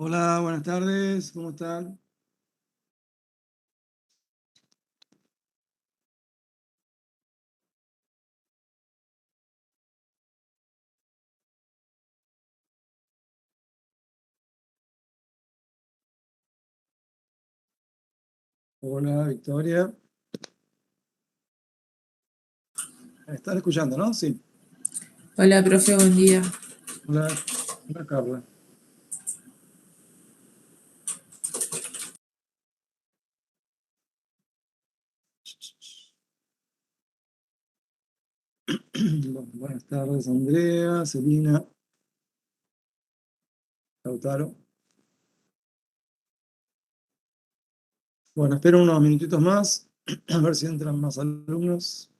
Hola, buenas tardes, ¿cómo están? Hola, Victoria. ¿Están escuchando, no? Sí. Hola, profe, buen día. Hola, hola, Carla. Bueno, buenas tardes, Andrea, Celina, Lautaro. Bueno, espero unos minutitos más, a ver si entran más alumnos.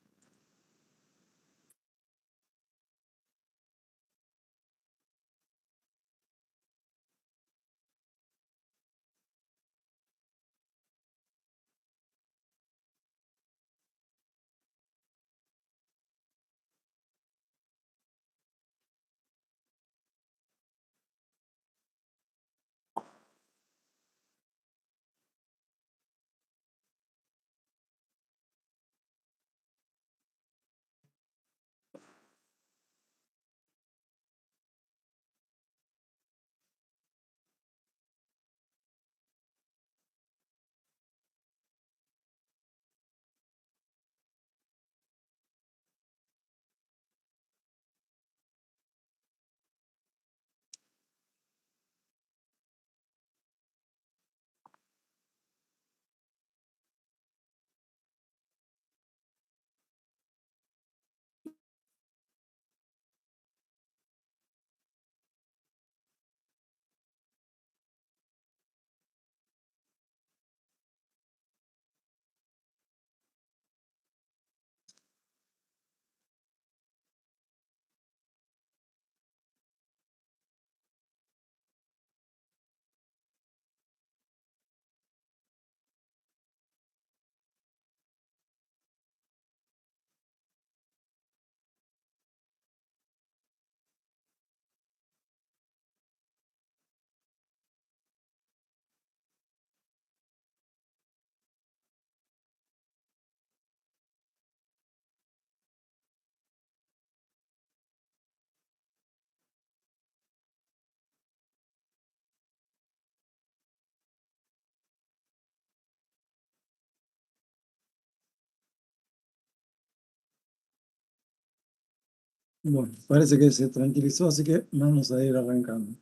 Bueno, parece que se tranquilizó, así que vamos a ir arrancando.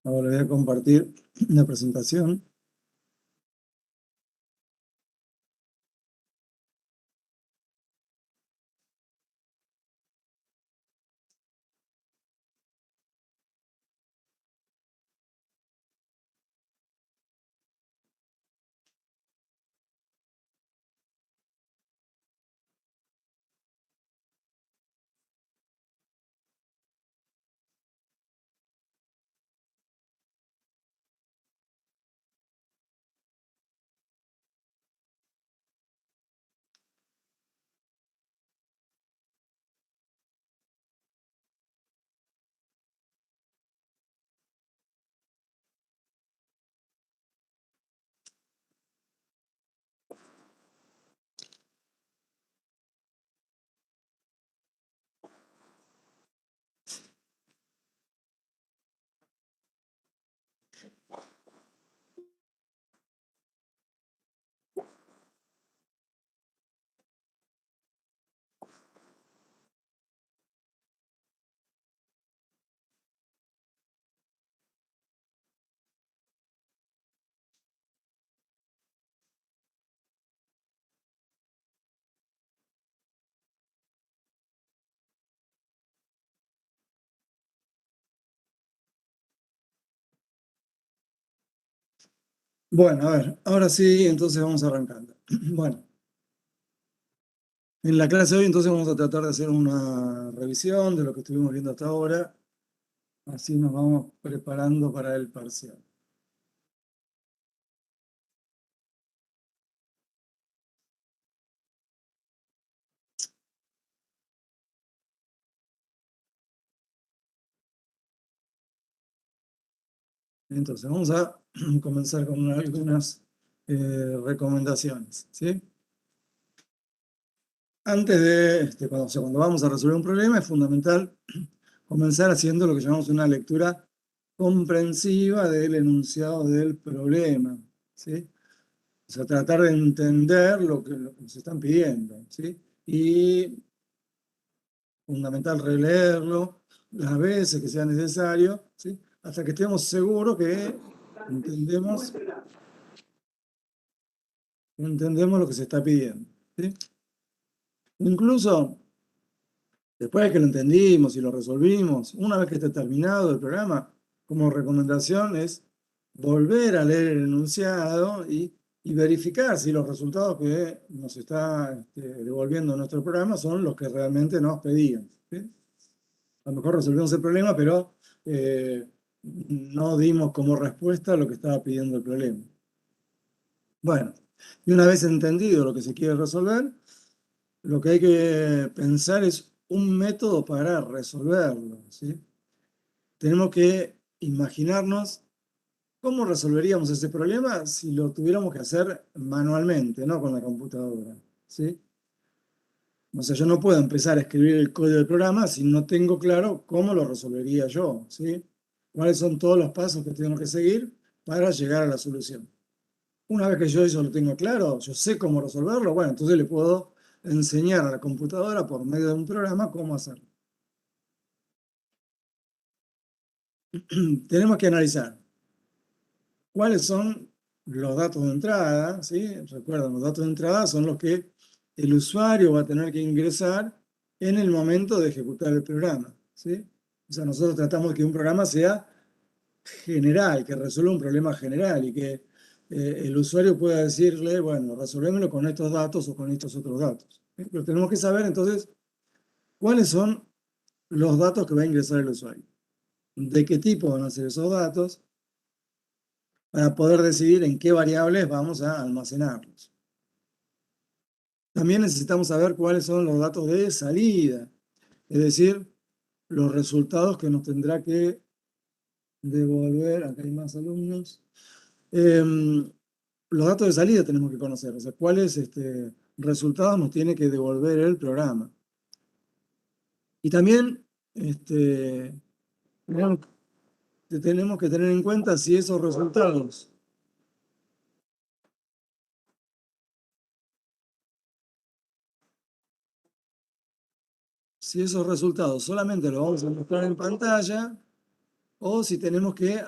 Ahora voy a compartir la presentación. Bueno, a ver, ahora sí, entonces vamos arrancando. Bueno, en la clase de hoy entonces vamos a tratar de hacer una revisión de lo que estuvimos viendo hasta ahora. Así nos vamos preparando para el parcial. Entonces, vamos a comenzar con algunas recomendaciones, ¿sí? Antes de, cuando vamos a resolver un problema, es fundamental comenzar haciendo lo que llamamos una lectura comprensiva del enunciado del problema, ¿sí? O sea, tratar de entender lo que nos están pidiendo, ¿sí? Y fundamental releerlo las veces que sea necesario, ¿sí? Hasta que estemos seguros que entendemos, entendemos lo que se está pidiendo, ¿sí? Incluso después de que lo entendimos y lo resolvimos, una vez que esté terminado el programa, como recomendación es volver a leer el enunciado y verificar si los resultados que nos está devolviendo nuestro programa son los que realmente nos pedían, ¿sí? A lo mejor resolvimos el problema, pero no dimos como respuesta lo que estaba pidiendo el problema. Bueno, y una vez entendido lo que se quiere resolver, lo que hay que pensar es un método para resolverlo, ¿sí? Tenemos que imaginarnos cómo resolveríamos ese problema si lo tuviéramos que hacer manualmente, no con la computadora, ¿sí? O sea, yo no puedo empezar a escribir el código del programa si no tengo claro cómo lo resolvería yo, ¿sí? Cuáles son todos los pasos que tengo que seguir para llegar a la solución. Una vez que yo eso lo tengo claro, yo sé cómo resolverlo, bueno, entonces le puedo enseñar a la computadora por medio de un programa cómo hacerlo. Tenemos que analizar cuáles son los datos de entrada, ¿sí? Recuerden, los datos de entrada son los que el usuario va a tener que ingresar en el momento de ejecutar el programa, ¿sí? O sea, nosotros tratamos de que un programa sea general, que resuelva un problema general y que el usuario pueda decirle, bueno, resolvémoslo con estos datos o con estos otros datos, ¿sí? Pero tenemos que saber entonces cuáles son los datos que va a ingresar el usuario, de qué tipo van a ser esos datos, para poder decidir en qué variables vamos a almacenarlos. También necesitamos saber cuáles son los datos de salida, es decir, los resultados que nos tendrá que devolver, acá hay más alumnos, los datos de salida tenemos que conocer, o sea, cuáles resultados nos tiene que devolver el programa. Y también tenemos tenemos que tener en cuenta si esos resultados solamente los vamos a mostrar en pantalla o si tenemos que...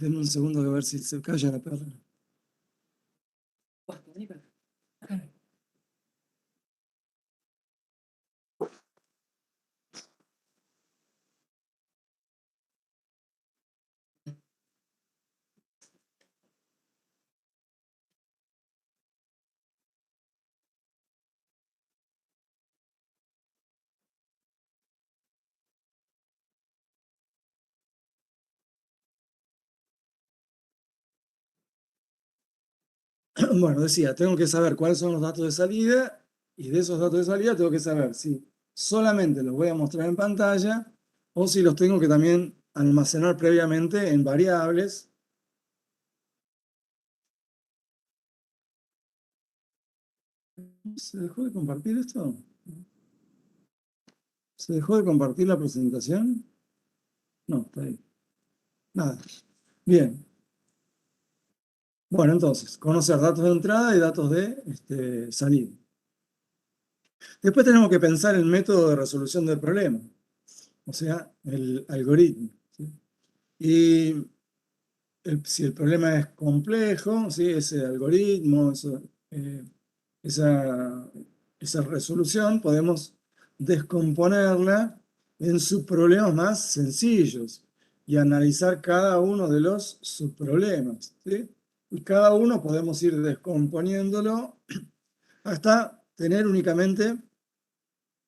Denme un segundo a ver si se calla la perra. Bueno, decía, tengo que saber cuáles son los datos de salida y de esos datos de salida tengo que saber si solamente los voy a mostrar en pantalla o si los tengo que también almacenar previamente en variables. ¿Se dejó de compartir esto? ¿Se dejó de compartir la presentación? No, está ahí. Nada. Bien. Bueno, entonces, conocer datos de entrada y datos de salida. Después tenemos que pensar el método de resolución del problema, o sea, el algoritmo, ¿sí? Y si el problema es complejo, ¿sí? Ese algoritmo, eh, esa, esa resolución, podemos descomponerla en subproblemas más sencillos y analizar cada uno de los subproblemas, ¿sí? Y cada uno podemos ir descomponiéndolo hasta tener únicamente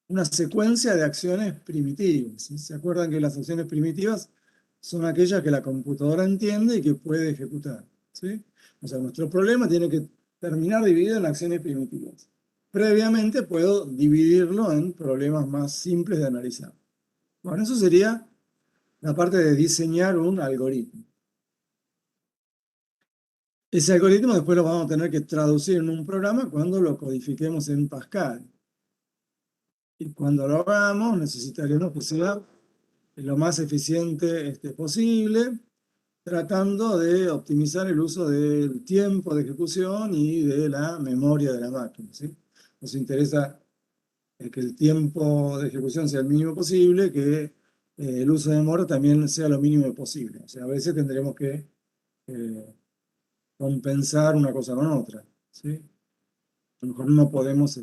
una secuencia de acciones primitivas, ¿sí? ¿Se acuerdan que las acciones primitivas son aquellas que la computadora entiende y que puede ejecutar, ¿sí? O sea, nuestro problema tiene que terminar dividido en acciones primitivas. Previamente puedo dividirlo en problemas más simples de analizar. Bueno, eso sería la parte de diseñar un algoritmo. Ese algoritmo después lo vamos a tener que traducir en un programa cuando lo codifiquemos en Pascal. Y cuando lo hagamos, necesitaremos que sea lo más eficiente posible, tratando de optimizar el uso del tiempo de ejecución y de la memoria de la máquina, ¿sí? Nos interesa que el tiempo de ejecución sea el mínimo posible, que el uso de memoria también sea lo mínimo posible. O sea, a veces tendremos que eh, compensar una cosa con otra, ¿sí? A lo mejor no podemos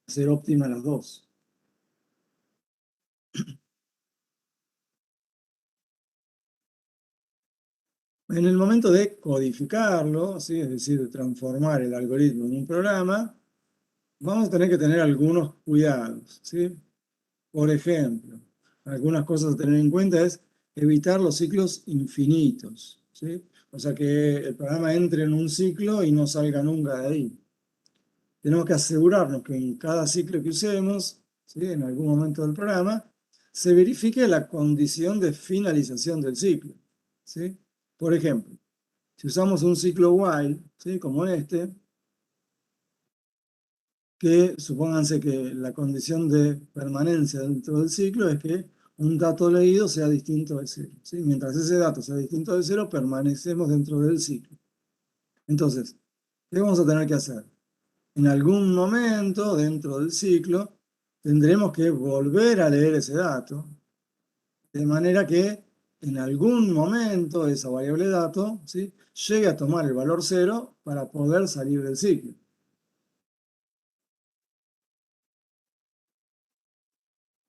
hacer óptimas las dos. En el momento de codificarlo, ¿sí? Es decir, de transformar el algoritmo en un programa, vamos a tener que tener algunos cuidados, ¿sí? Por ejemplo, algunas cosas a tener en cuenta es evitar los ciclos infinitos, ¿sí? O sea, que el programa entre en un ciclo y no salga nunca de ahí. Tenemos que asegurarnos que en cada ciclo que usemos, ¿sí? En algún momento del programa, se verifique la condición de finalización del ciclo, ¿sí? Por ejemplo, si usamos un ciclo while, ¿sí? Como este, que supónganse que la condición de permanencia dentro del ciclo es que un dato leído sea distinto de cero, ¿sí? Mientras ese dato sea distinto de cero, permanecemos dentro del ciclo. Entonces, ¿qué vamos a tener que hacer? En algún momento dentro del ciclo tendremos que volver a leer ese dato, de manera que en algún momento esa variable dato, ¿sí? Llegue a tomar el valor cero para poder salir del ciclo,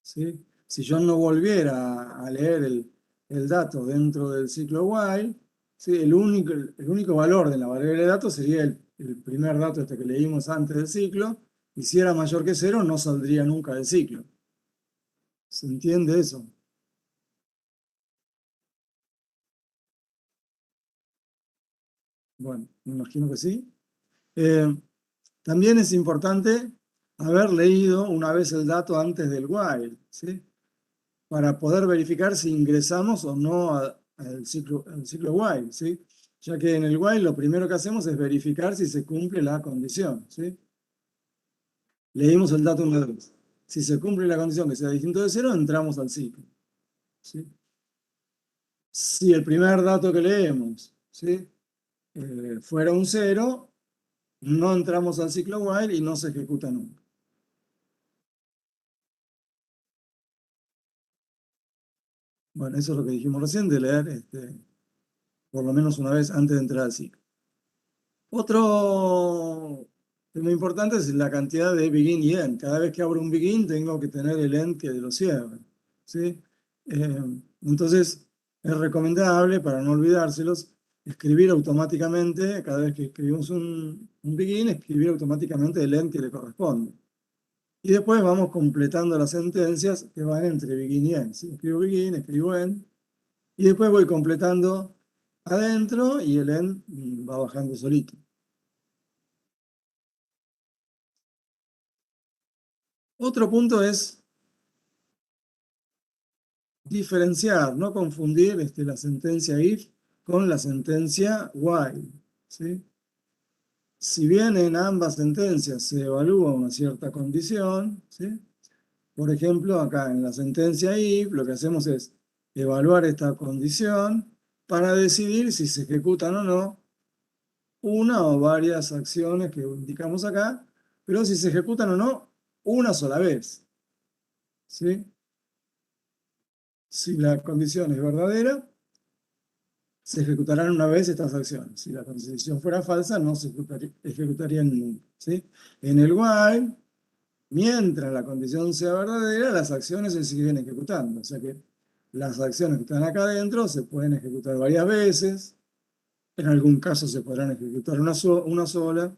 ¿sí? Si yo no volviera a leer el dato dentro del ciclo while, ¿sí? El único valor de la variable de datos sería el primer dato que leímos antes del ciclo, y si era mayor que cero no saldría nunca del ciclo. ¿Se entiende eso? Bueno, me imagino que sí. Eh, También es importante haber leído una vez el dato antes del while, ¿sí? Para poder verificar si ingresamos o no al ciclo while, ¿sí? Ya que en el while lo primero que hacemos es verificar si se cumple la condición, ¿sí? Leímos el dato una vez. Si se cumple la condición que sea distinto de cero, entramos al ciclo, ¿sí? Si el primer dato que leemos, ¿sí? Fuera un cero, no entramos al ciclo while y no se ejecuta nunca. Bueno, eso es lo que dijimos recién, de leer por lo menos una vez antes de entrar al ciclo. Otro tema importante es la cantidad de begin y end. Cada vez que abro un begin tengo que tener el end que lo cierre, ¿sí? Entonces es recomendable, para no olvidárselos, escribir automáticamente, cada vez que escribimos un begin, escribir automáticamente el end que le corresponde. Y después vamos completando las sentencias que van entre begin y end, ¿sí? Escribo begin, escribo end, y después voy completando adentro y el end va bajando solito. Otro punto es diferenciar, no confundir la sentencia if con la sentencia while, ¿sí? Si bien en ambas sentencias se evalúa una cierta condición, ¿sí? Por ejemplo, acá en la sentencia if lo que hacemos es evaluar esta condición para decidir si se ejecutan o no una o varias acciones que indicamos acá, pero si se ejecutan o no una sola vez, ¿sí? Si la condición es verdadera, se ejecutarán una vez estas acciones. Si la condición fuera falsa, no se ejecutarían nunca, ¿sí? En el while, mientras la condición sea verdadera, las acciones se siguen ejecutando. O sea que las acciones que están acá adentro se pueden ejecutar varias veces. En algún caso se podrán ejecutar una sola.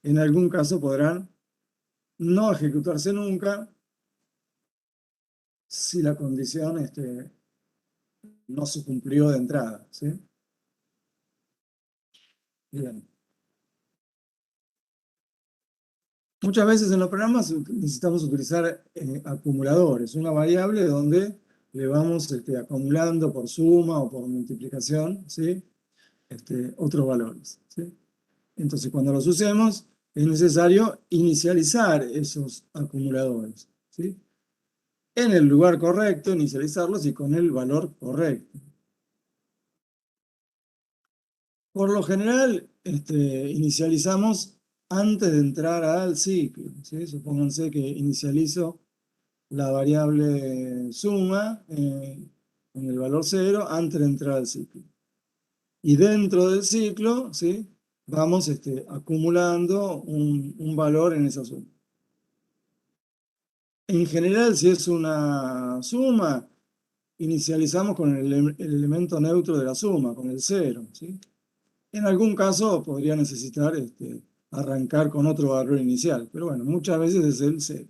En algún caso podrán no ejecutarse nunca si la condición no se cumplió de entrada, ¿sí? Bien. Muchas veces en los programas necesitamos utilizar acumuladores, una variable donde le vamos acumulando por suma o por multiplicación, ¿sí? Otros valores, ¿sí? Entonces, cuando los usemos, es necesario inicializar esos acumuladores, ¿sí? En el lugar correcto, inicializarlos y con el valor correcto. Por lo general, inicializamos antes de entrar al ciclo, ¿sí? Supónganse que inicializo la variable suma en el valor 0 antes de entrar al ciclo. Y dentro del ciclo, ¿sí? Vamos acumulando un valor en esa suma. En general, si es una suma, inicializamos con el elemento neutro de la suma, con el 0, ¿sí? En algún caso podría necesitar arrancar con otro valor inicial, pero bueno, muchas veces es el 0.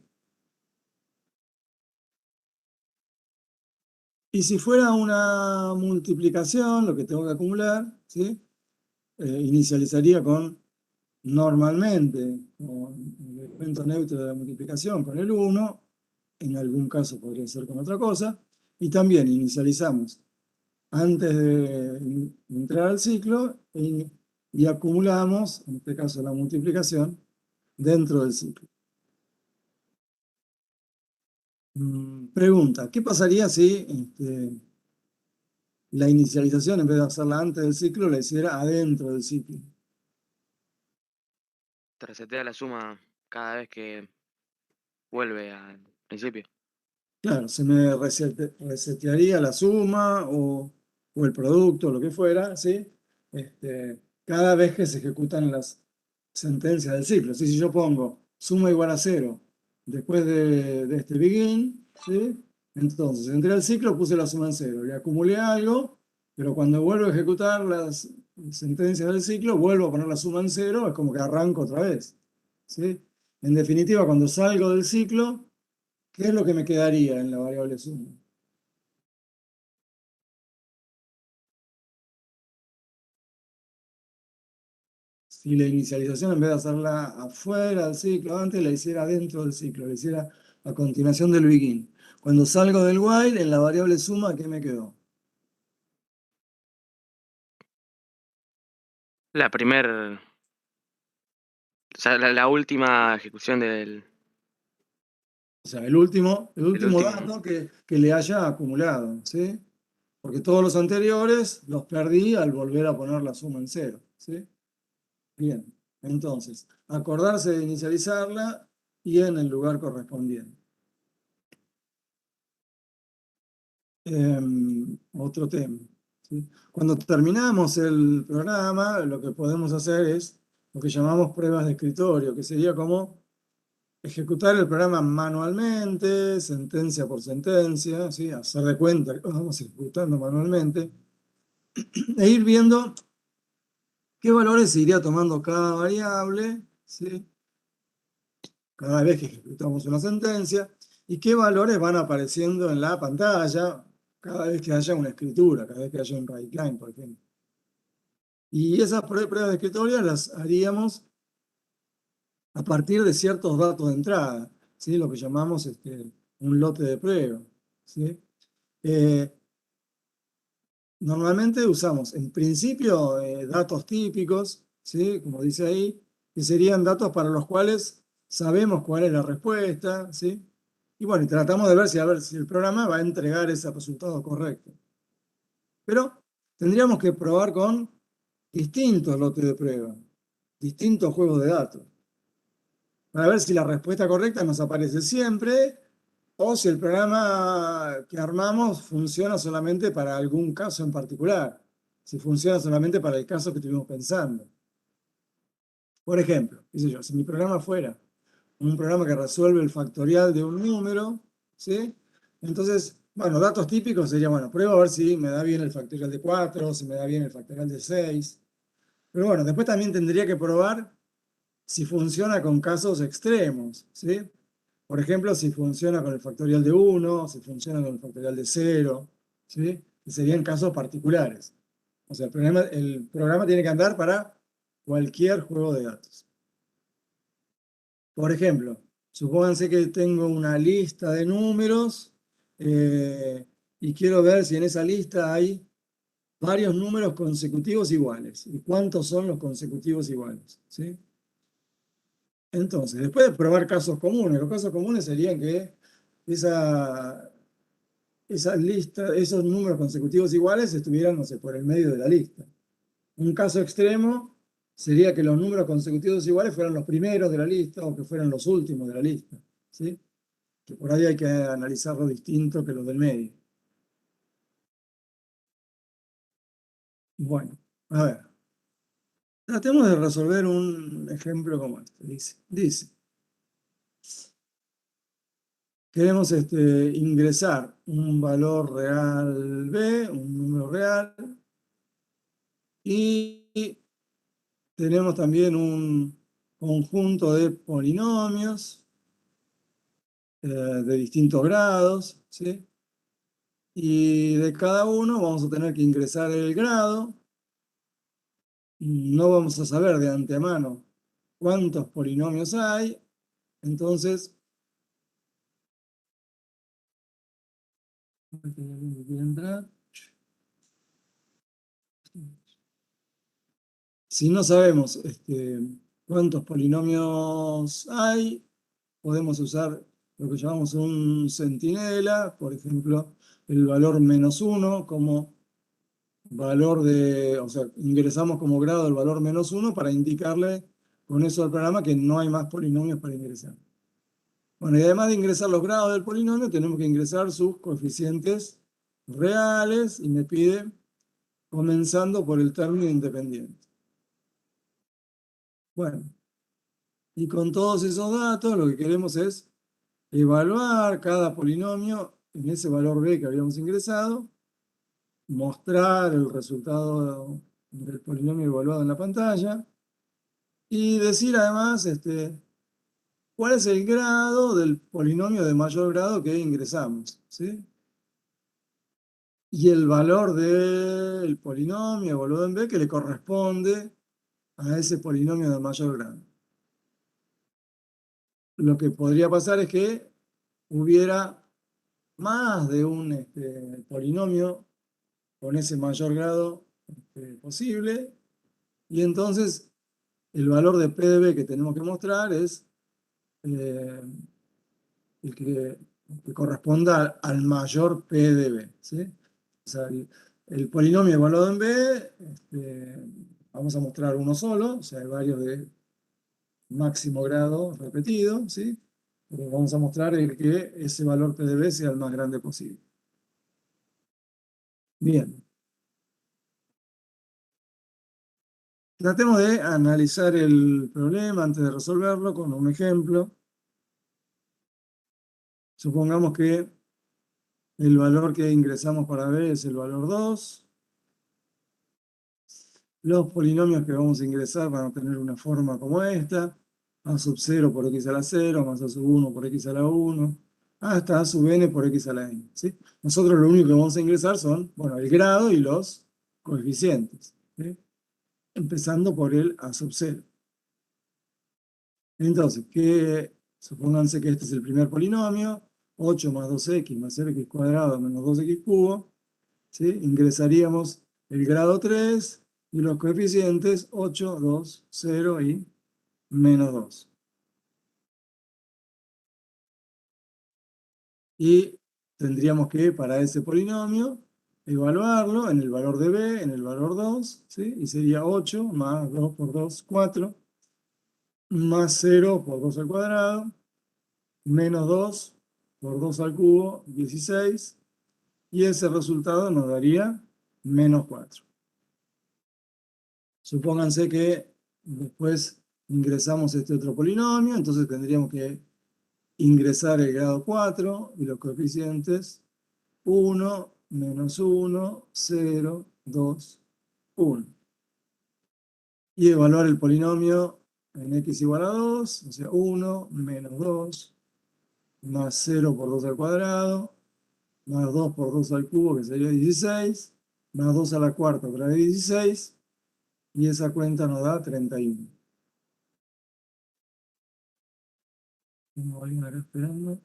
Y si fuera una multiplicación, lo que tengo que acumular, ¿sí? Inicializaría normalmente, con el elemento neutro de la multiplicación, con el 1, en algún caso podría ser con otra cosa, y también inicializamos antes de entrar al ciclo y acumulamos, en este caso la multiplicación, dentro del ciclo. Pregunta, ¿qué pasaría si la inicialización, en vez de hacerla antes del ciclo, la hiciera adentro del ciclo? Te resetea la suma cada vez que vuelve al principio. Claro, se me resetearía la suma o el producto, lo que fuera, ¿sí? Cada vez que se ejecutan las sentencias del ciclo. ¿Sí? Si yo pongo suma igual a 0 después de este begin, ¿sí? Entonces entré al ciclo, puse la suma en 0, le acumulé algo, pero cuando vuelvo a ejecutar las sentencias del ciclo, vuelvo a poner la suma en 0, es como que arranco otra vez, ¿sí? En definitiva, cuando salgo del ciclo, ¿qué es lo que me quedaría en la variable suma? Si la inicialización, en vez de hacerla afuera del ciclo, antes la hiciera dentro del ciclo, la hiciera a continuación del begin. Cuando salgo del while, en la variable suma, ¿qué me quedó? La primer, o sea, la última ejecución O sea, el último del último. dato que le haya acumulado, ¿sí? Porque todos los anteriores los perdí al volver a poner la suma en 0, ¿sí? Bien, entonces, acordarse de inicializarla y en el lugar correspondiente. Otro tema, ¿sí? Cuando terminamos el programa, lo que podemos hacer es lo que llamamos pruebas de escritorio, que sería como ejecutar el programa manualmente, sentencia por sentencia, ¿sí? Hacer de cuenta que lo vamos ejecutando manualmente, e ir viendo qué valores se iría tomando cada variable, ¿sí? Cada vez que ejecutamos una sentencia, y qué valores van apareciendo en la pantalla cada vez que haya una escritura, cada vez que haya un write line, por ejemplo. Y esas pruebas de escritorio las haríamos a partir de ciertos datos de entrada, ¿sí? Lo que llamamos un lote de prueba, ¿sí? Normalmente usamos, en principio, datos típicos, ¿sí? Como dice ahí, que serían datos para los cuales sabemos cuál es la respuesta, ¿sí? Y bueno, y tratamos de ver si, a ver si el programa va a entregar ese resultado correcto. Pero tendríamos que probar con distintos lotes de prueba, distintos juegos de datos, para ver si la respuesta correcta nos aparece siempre o si el programa que armamos funciona solamente para algún caso en particular, si funciona solamente para el caso que estuvimos pensando. Por ejemplo, qué sé yo, si mi programa fuera un programa que resuelve el factorial de un número, ¿sí? Entonces, bueno, datos típicos sería, bueno, pruebo a ver si me da bien el factorial de 4, si me da bien el factorial de 6. Pero bueno, después también tendría que probar si funciona con casos extremos, ¿sí? Por ejemplo, si funciona con el factorial de 1, si funciona con el factorial de 0, ¿sí? Que serían casos particulares. O sea, el programa tiene que andar para cualquier juego de datos. Por ejemplo, supónganse que tengo una lista de números y quiero ver si en esa lista hay varios números consecutivos iguales. ¿Y cuántos son los consecutivos iguales? ¿Sí? Entonces, después de probar casos comunes, los casos comunes serían que esa, esa lista, esos números consecutivos iguales estuvieran, no sé, por el medio de la lista. Un caso extremo sería que los números consecutivos iguales fueran los primeros de la lista o que fueran los últimos de la lista. ¿Sí? Que por ahí hay que analizarlo distinto que los del medio. Bueno, a ver. Tratemos de resolver un ejemplo como este. Dice, queremos ingresar un valor real B, un número real, y tenemos también un conjunto de polinomios de distintos grados, ¿sí? Y de cada uno vamos a tener que ingresar el grado. No vamos a saber de antemano cuántos polinomios hay, entonces si no sabemos cuántos polinomios hay, podemos usar lo que llamamos un centinela, por ejemplo, el valor -1 como valor de, o sea, ingresamos como grado el valor -1 para indicarle con eso al programa que no hay más polinomios para ingresar. Bueno, y además de ingresar los grados del polinomio, tenemos que ingresar sus coeficientes reales y me pide comenzando por el término independiente. Bueno, y con todos esos datos lo que queremos es evaluar cada polinomio en ese valor B que habíamos ingresado, mostrar el resultado del polinomio evaluado en la pantalla y decir además cuál es el grado del polinomio de mayor grado que ingresamos, ¿sí? Y el valor del polinomio evaluado en B que le corresponde a ese polinomio de mayor grado. Lo que podría pasar es que hubiera más de un polinomio con ese mayor grado posible, y entonces el valor de P de B que tenemos que mostrar es eh, el que corresponda al mayor P de B, ¿sí? O sea, el polinomio evaluado en B, vamos a mostrar uno solo, o sea, hay varios de máximo grado repetido, ¿sí? Pero vamos a mostrar el que ese valor P de B sea el más grande posible. Bien. Tratemos de analizar el problema antes de resolverlo con un ejemplo. Supongamos que el valor que ingresamos para B es el valor 2. Los polinomios que vamos a ingresar van a tener una forma como esta. A sub 0 por x a la 0, más a sub 1 por x a la 1, hasta a sub n por x a la n. ¿Sí? Nosotros lo único que vamos a ingresar son, bueno, el grado y los coeficientes, ¿sí? Empezando por el a sub 0. Entonces, supónganse que este es el primer polinomio, 8 más 2x más 0x cuadrado menos 2x cubo, ¿sí? Ingresaríamos el grado 3 y los coeficientes 8, 2, 0 y menos 2. Y tendríamos que, para ese polinomio, evaluarlo en el valor de b, en el valor 2, ¿sí? Y sería 8 más 2 por 2, 4, más 0 por 2 al cuadrado, menos 2 por 2 al cubo, 16, y ese resultado nos daría menos 4. Supónganse que después ingresamos este otro polinomio, entonces tendríamos que ingresar el grado 4 y los coeficientes 1, menos 1, 0, 2, 1. Y evaluar el polinomio en x igual a 2, o sea, 1 menos 2, más 0 por 2 al cuadrado, más 2 por 2 al cubo, que sería 16, más 2 a la cuarta otra vez 16, y esa cuenta nos da 31. Tengo alguien acá esperando.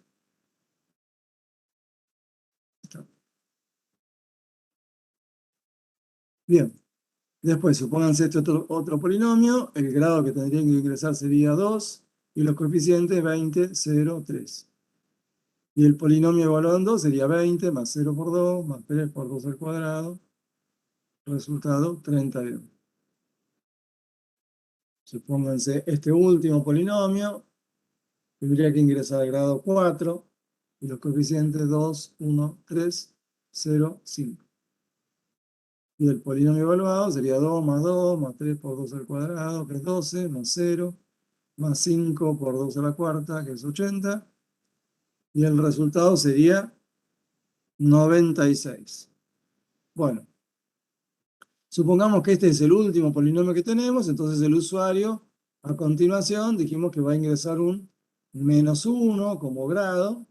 Está. Bien. Después, supónganse este otro polinomio, el grado que tendrían que ingresar sería 2 y los coeficientes 20, 0, 3. Y el polinomio evaluado en 2 sería 20 más 0 por 2 más 3 por 2 al cuadrado. Resultado 31. Supónganse este último polinomio, tendría que ingresar al grado 4 y los coeficientes 2, 1, 3, 0, 5. Y el polinomio evaluado sería 2 más 3 por 2 al cuadrado, que es 12, más 0, más 5 por 2 a la cuarta, que es 80. Y el resultado sería 96. Bueno, supongamos que este es el último polinomio que tenemos, entonces el usuario, a continuación, dijimos que va a ingresar un -1 como grado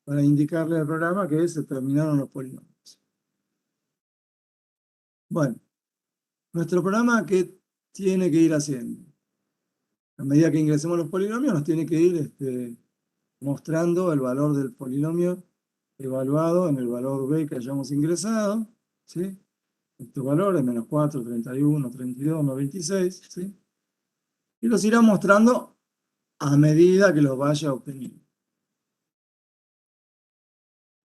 para indicarle al programa que se terminaron los polinomios. Bueno, nuestro programa, ¿qué tiene que ir haciendo? A medida que ingresemos los polinomios, nos tiene que ir mostrando el valor del polinomio evaluado en el valor b que hayamos ingresado, ¿sí? Estos valores, -4, 31, 32, 96, ¿sí? Y los irá mostrando a medida que los vaya obteniendo.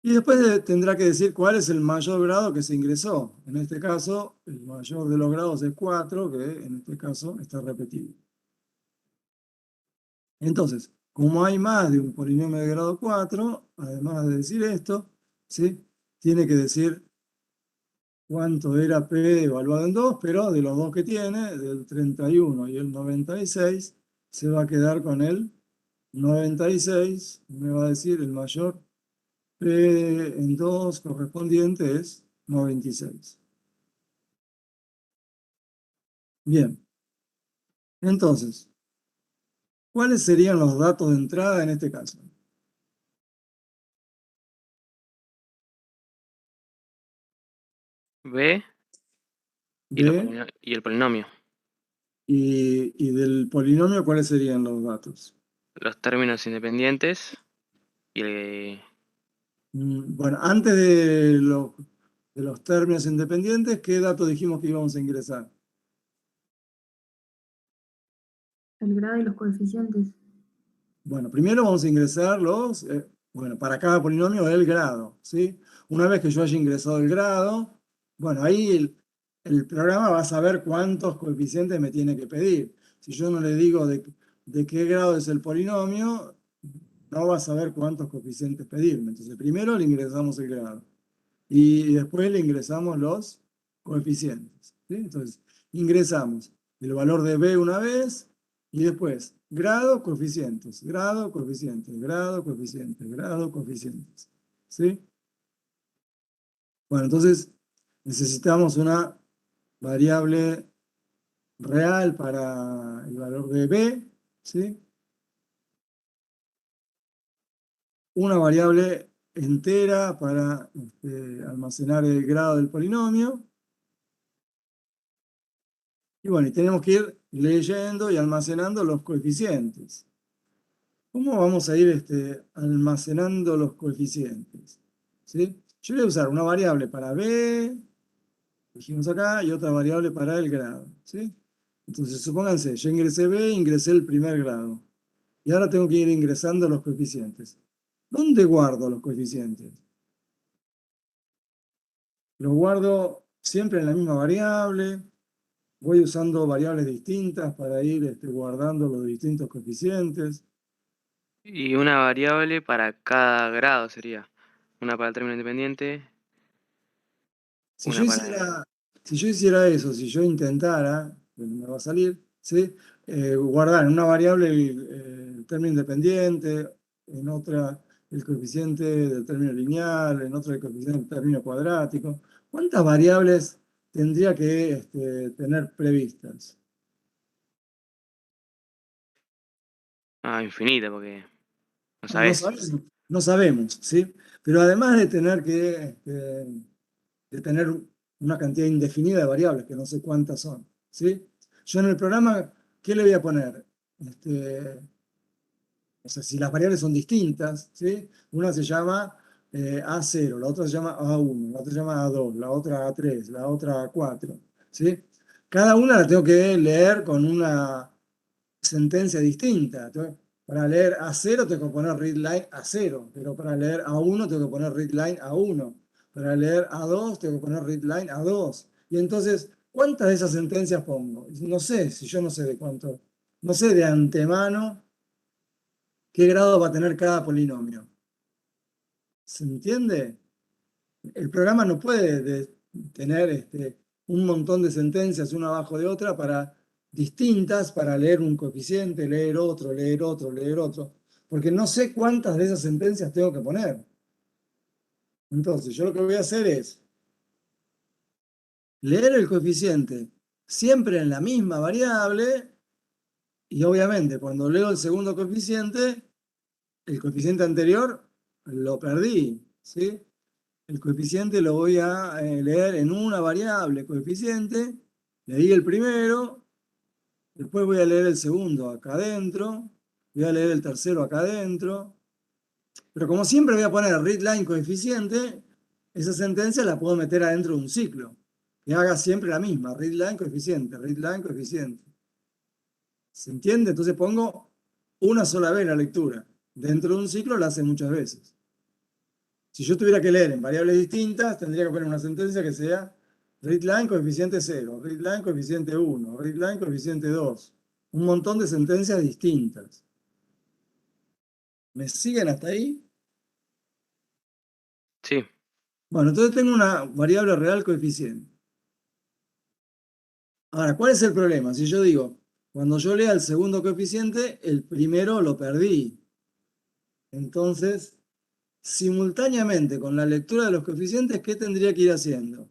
Y después tendrá que decir cuál es el mayor grado que se ingresó. En este caso, el mayor de los grados es 4, que en este caso está repetido. Entonces, como hay más de un polinomio de grado 4, además de decir esto, ¿sí? Tiene que decir cuánto era P evaluado en 2, pero de los dos que tiene, del 31 y el 96, se va a quedar con el 96, me va a decir el mayor P en 2 correspondiente es 96. Bien, entonces, ¿cuáles serían los datos de entrada en este caso? B B y el polinomio. y del polinomio, ¿cuáles serían los datos? Los términos independientes y el... Bueno, antes de los términos independientes, ¿qué datos dijimos que íbamos a ingresar? El grado y los coeficientes. Bueno, primero vamos a ingresar bueno, para cada polinomio el grado, ¿sí? Una vez que yo haya ingresado el grado, bueno, ahí el programa va a saber cuántos coeficientes me tiene que pedir. Si yo no le digo de qué grado es el polinomio, no va a saber cuántos coeficientes pedirme. Entonces, primero le ingresamos el grado y después le ingresamos los coeficientes, ¿sí? Entonces, ingresamos el valor de B una vez y después grado, coeficientes, grado, coeficientes, grado, coeficientes, grado, coeficientes, ¿sí? Bueno, entonces necesitamos una variable real para el valor de B, ¿sí? Una variable entera para almacenar el grado del polinomio. Y bueno, y tenemos que ir leyendo y almacenando los coeficientes. ¿Cómo vamos a ir almacenando los coeficientes? ¿Sí? Yo voy a usar una variable para B, dijimos acá, y otra variable para el grado, ¿sí? Entonces, supónganse, yo ingresé B, ingresé el primer grado. Y ahora tengo que ir ingresando los coeficientes. ¿Dónde guardo los coeficientes? Los guardo siempre en la misma variable. Voy usando variables distintas para ir guardando los distintos coeficientes. Y una variable para cada grado sería. Una para el término independiente, Si yo una para el... hiciera, si yo hiciera eso, si yo intentara, que no me va a salir, ¿sí? Guardar en una variable el término independiente, en otra el coeficiente del término lineal, en otra el coeficiente del término cuadrático. ¿Cuántas variables tendría que tener previstas? infinita, porque no No sabes. sabemos, no sabemos, ¿sí? Pero además de tener de tener una cantidad indefinida de variables, que no sé cuántas son, ¿sí? Yo en el programa, ¿qué le voy a poner? O sea, si las variables son distintas, ¿sí? Una se llama A0, la otra se llama A1, la otra se llama A2, la otra A3, la otra A4, ¿sí? Cada una la tengo que leer con una sentencia distinta. Entonces, para leer A0 tengo que poner readline A0, pero para leer A1 tengo que poner readline A1, para leer A2 tengo que poner readline A2. Y entonces, ¿cuántas de esas sentencias pongo? No sé, si yo no sé de cuánto, no sé de antemano qué grado va a tener cada polinomio. ¿Se entiende? El programa no puede tener un montón de sentencias una abajo de otra para distintas para leer un coeficiente, leer otro, leer otro, leer otro, porque no sé cuántas de esas sentencias tengo que poner. Entonces, yo lo que voy a hacer es leer el coeficiente siempre en la misma variable y obviamente cuando leo el segundo coeficiente, el coeficiente anterior lo perdí, ¿sí? El coeficiente lo voy a leer en una variable coeficiente. Leí el primero, después voy a leer el segundo acá adentro, voy a leer el tercero acá adentro. Pero como siempre voy a poner readline coeficiente, esa sentencia la puedo meter adentro de un ciclo. Que haga siempre la misma, readline coeficiente, readline coeficiente. ¿Se entiende? Entonces pongo una sola vez la lectura. Dentro de un ciclo la hace muchas veces. Si yo tuviera que leer en variables distintas, tendría que poner una sentencia que sea readline coeficiente 0, readline coeficiente 1, readline coeficiente 2. Un montón de sentencias distintas. ¿Me siguen hasta ahí? Sí, Bueno, entonces tengo una variable real coeficiente. Ahora, ¿cuál es el problema? Si yo digo, cuando yo lea el segundo coeficiente, el primero lo perdí. Entonces, simultáneamente con la lectura de los coeficientes, ¿qué tendría que ir haciendo? un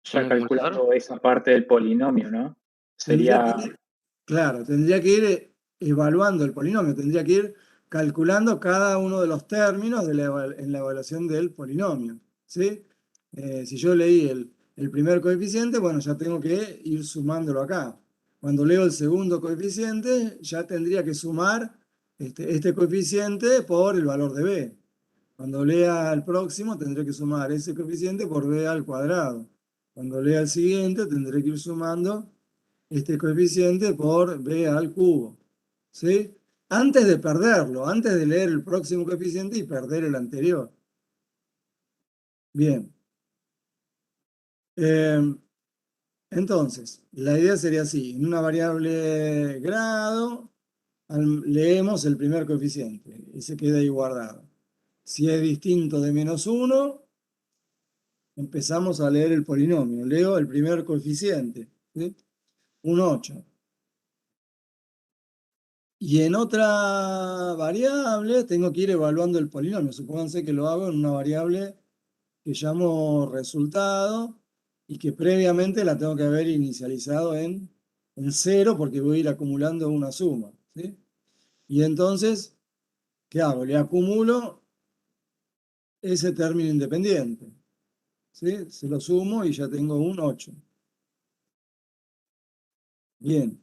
Ya acumulador. calculando esa parte del polinomio, ¿no? Tendría que Sería, ir, claro, tendría que ir evaluando el polinomio, tendría que ir calculando cada uno de los términos en la evaluación del polinomio, ¿sí? Si yo leí el primer coeficiente, bueno, ya tengo que ir sumándolo acá. Cuando leo el segundo coeficiente, ya tendría que sumar este coeficiente por el valor de b. Cuando lea el próximo, tendré que sumar ese coeficiente por b al cuadrado. Cuando lea el siguiente, tendré que ir sumando este coeficiente por b al cubo. ¿Sí? Antes de perderlo, antes de leer el próximo coeficiente y perder el anterior. Bien. Entonces, la idea sería así. En una variable grado, leemos el primer coeficiente y se queda ahí guardado. Si es distinto de -1, empezamos a leer el polinomio. Leo el primer coeficiente, ¿sí? Un 8. Y en otra variable tengo que ir evaluando el polinomio. Supónganse que lo hago en una variable que llamo resultado y que previamente la tengo que haber inicializado en 0 porque voy a ir acumulando una suma, ¿sí? Y entonces, ¿qué hago? Le acumulo ese término independiente, ¿sí? Se lo sumo y ya tengo un 8. Bien.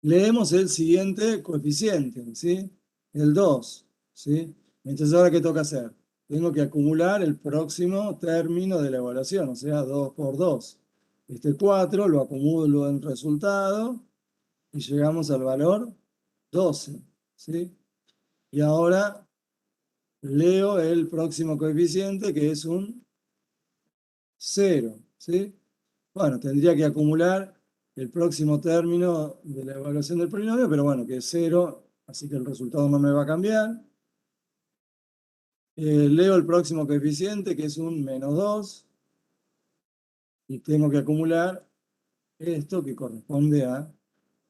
Leemos el siguiente coeficiente, ¿sí? El 2, ¿sí? Entonces, ¿ahora qué toca hacer? Tengo que acumular el próximo término de la evaluación, o sea, 2 por 2. Este 4 lo acumulo en resultado y llegamos al valor 12, ¿sí? Y ahora leo el próximo coeficiente, que es un 0, ¿sí? Bueno, tendría que acumular el próximo término de la evaluación del polinomio, pero bueno, que es 0, así que el resultado no me va a cambiar. Leo el próximo coeficiente, que es un -2, y tengo que acumular esto que corresponde a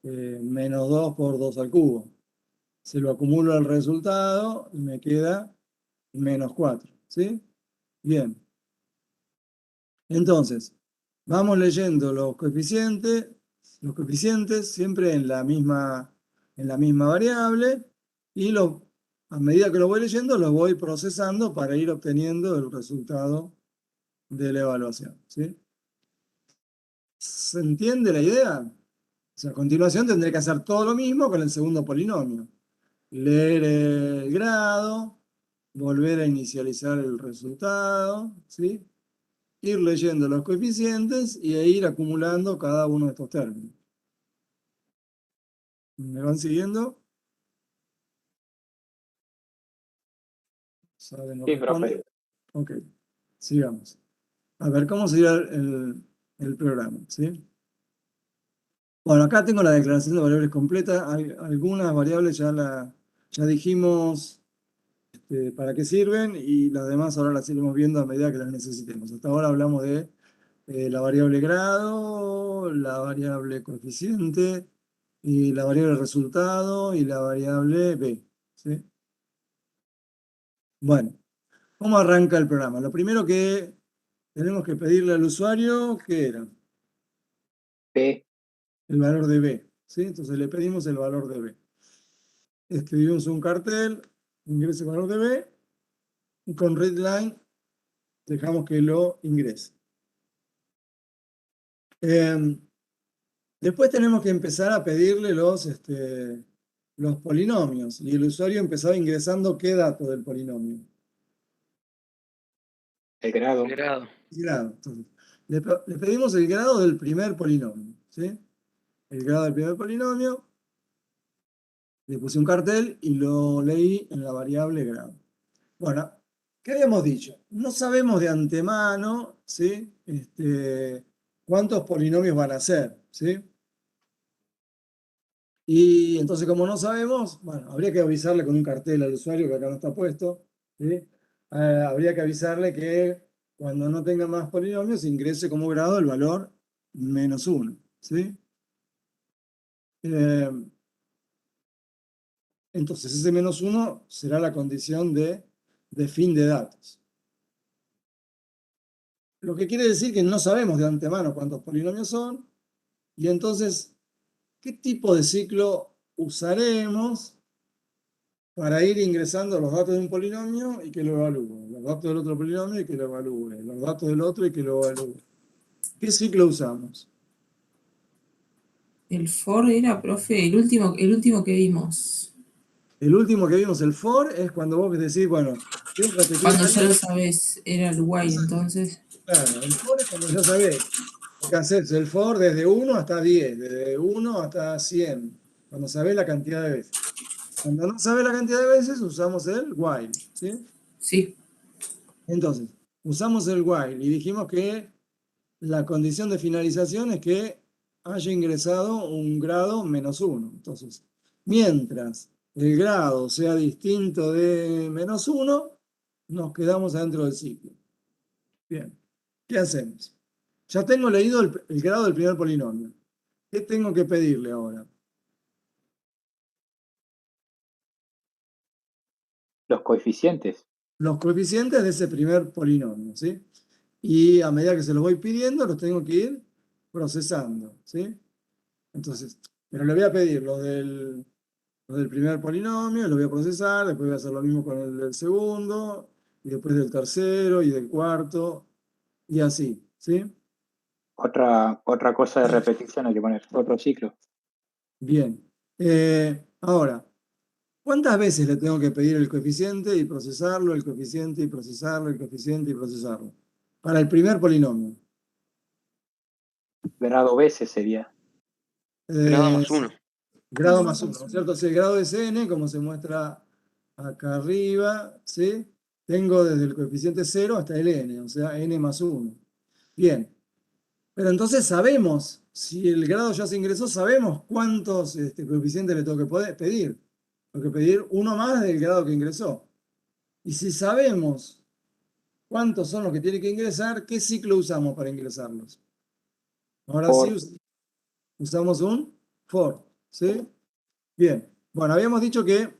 -2 por 2 al cubo. Se lo acumulo al resultado y me queda -4, ¿sí? Bien. Entonces, vamos leyendo los coeficientes siempre en la misma variable y a medida que lo voy leyendo los voy procesando para ir obteniendo el resultado de la evaluación, ¿sí? ¿Se entiende la idea? O sea, a continuación tendré que hacer todo lo mismo con el segundo polinomio. Leer el grado, volver a inicializar el resultado, ¿sí? Ir leyendo los coeficientes y ir acumulando cada uno de estos términos. ¿Me van siguiendo? ¿Saben lo Sí, que responde? profe. Ok, sigamos. A ver, ¿cómo sería el programa? ¿Sí? Bueno, acá tengo la declaración de variables completa. Algunas variables ya dijimos para qué sirven y las demás ahora las iremos viendo a medida que las necesitemos. Hasta ahora hablamos de la variable grado, la variable coeficiente, y la variable resultado y la variable b. ¿Sí? Bueno, ¿cómo arranca el programa? Lo primero que tenemos que pedirle al usuario, ¿qué era? P. El valor de b. ¿Sí? Entonces le pedimos el valor de b. Escribimos un cartel, ingrese el valor de b, y con readline dejamos que lo ingrese. Después tenemos que empezar a pedirle los polinomios, y el usuario empezaba ingresando qué dato del polinomio. El grado. El grado. El grado. Entonces, le pedimos el grado del primer polinomio, ¿sí? El grado del primer polinomio, le puse un cartel y lo leí en la variable grado. Bueno, ¿qué habíamos dicho? No sabemos de antemano, ¿sí? Cuántos polinomios van a ser, ¿sí? Y entonces, como no sabemos, bueno, habría que avisarle con un cartel al usuario, que acá no está puesto, ¿sí? Habría que avisarle que cuando no tenga más polinomios ingrese como grado el valor -1, ¿sí? Eh, entonces, ese -1 será la condición de fin de datos. Lo que quiere decir que no sabemos de antemano cuántos polinomios son, y entonces, ¿qué tipo de ciclo usaremos para ir ingresando los datos de un polinomio y que lo evalúe, los datos del otro polinomio y que lo evalúe, los datos del otro y que lo evalúe? ¿Qué ciclo usamos? El for era, profe, el último que vimos. El último que vimos, el for, es cuando vos decís, bueno, quiero repetir Cuando ya algo. lo sabés, era el while, entonces. Claro, el for es cuando ya sabés. Porque haces el for desde 1 hasta 10, desde 1 hasta 100, cuando sabés la cantidad de veces. Cuando no sabés la cantidad de veces, usamos el while, ¿sí? Sí, Entonces, usamos el while y dijimos que la condición de finalización es que haya ingresado un grado -1. Entonces, mientras el grado sea distinto de -1, nos quedamos adentro del ciclo. Bien, ¿qué hacemos? Ya tengo leído el grado del primer polinomio. ¿Qué tengo que pedirle ahora? Los coeficientes. Los coeficientes de ese primer polinomio, ¿sí? Y a medida que se los voy pidiendo, los tengo que ir procesando, ¿sí? Entonces, pero le voy a pedir los del primer polinomio, lo voy a procesar, después voy a hacer lo mismo con el del segundo, y después del tercero y del cuarto, y así, ¿sí? Otra cosa de repetición hay que poner. Otro ciclo. Bien. Ahora, ¿cuántas veces le tengo que pedir el coeficiente y procesarlo, el coeficiente y procesarlo, el coeficiente y procesarlo? Para el primer polinomio. Grado veces sería. Grado Eh, más 1. grado +1, ¿no es cierto? Si el grado es n, como se muestra acá arriba, ¿sí? Tengo desde el coeficiente 0 hasta el n, o sea, n+1. Bien, pero entonces sabemos, si el grado ya se ingresó, sabemos cuántos coeficientes le tengo que pedir. Tengo que pedir uno más del grado que ingresó. Y si sabemos cuántos son los que tiene que ingresar, ¿qué ciclo usamos para ingresarlos? Ahora sí Por usamos un for, ¿sí? Bien, bueno, habíamos dicho que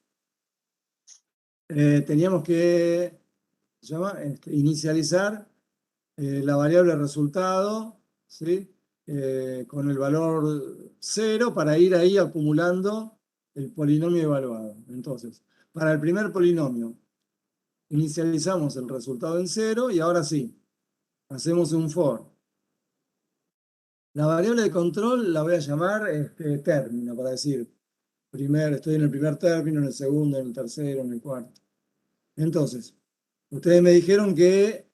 teníamos que ¿se llama? Inicializar la variable resultado, ¿sí? Con el valor 0 para ir ahí acumulando el polinomio evaluado. Entonces, para el primer polinomio, inicializamos el resultado en 0 y ahora sí, hacemos un for. La variable de control la voy a llamar término, para decir, estoy en el primer término, en el segundo, en el tercero, en el cuarto. Entonces, ustedes me dijeron que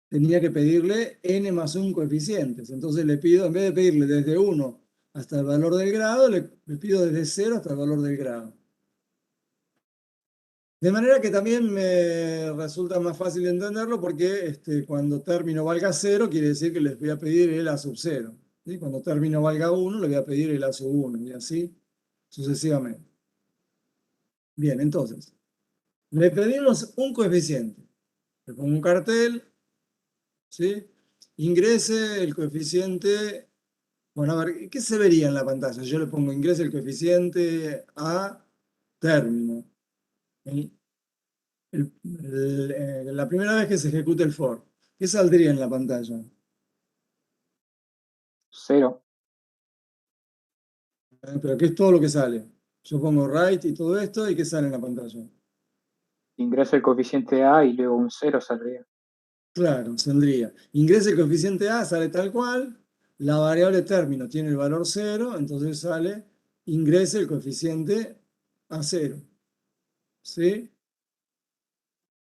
tenía que pedirle n más 1 coeficientes. Entonces le pido, en vez de pedirle desde 1 hasta el valor del grado, le pido desde 0 hasta el valor del grado. De manera que también me resulta más fácil entenderlo porque cuando término valga 0, quiere decir que les voy a pedir el a sub 0. ¿Sí? Cuando término valga 1, le voy a pedir el a sub 1 y así sucesivamente. Bien, entonces, le pedimos un coeficiente. Le pongo un cartel, ¿sí? Ingrese el coeficiente. Bueno, a ver, ¿qué se vería en la pantalla? Yo le pongo ingrese el coeficiente a término. La primera vez que se ejecute el for, ¿qué saldría en la pantalla? 0. Pero ¿qué es todo lo que sale? Yo pongo write y todo esto, ¿y qué sale en la pantalla? Ingreso el coeficiente A y luego un 0 saldría. Claro, saldría. Ingrese el coeficiente A, sale tal cual. La variable término tiene el valor 0, entonces sale ingrese el coeficiente a 0. ¿Sí?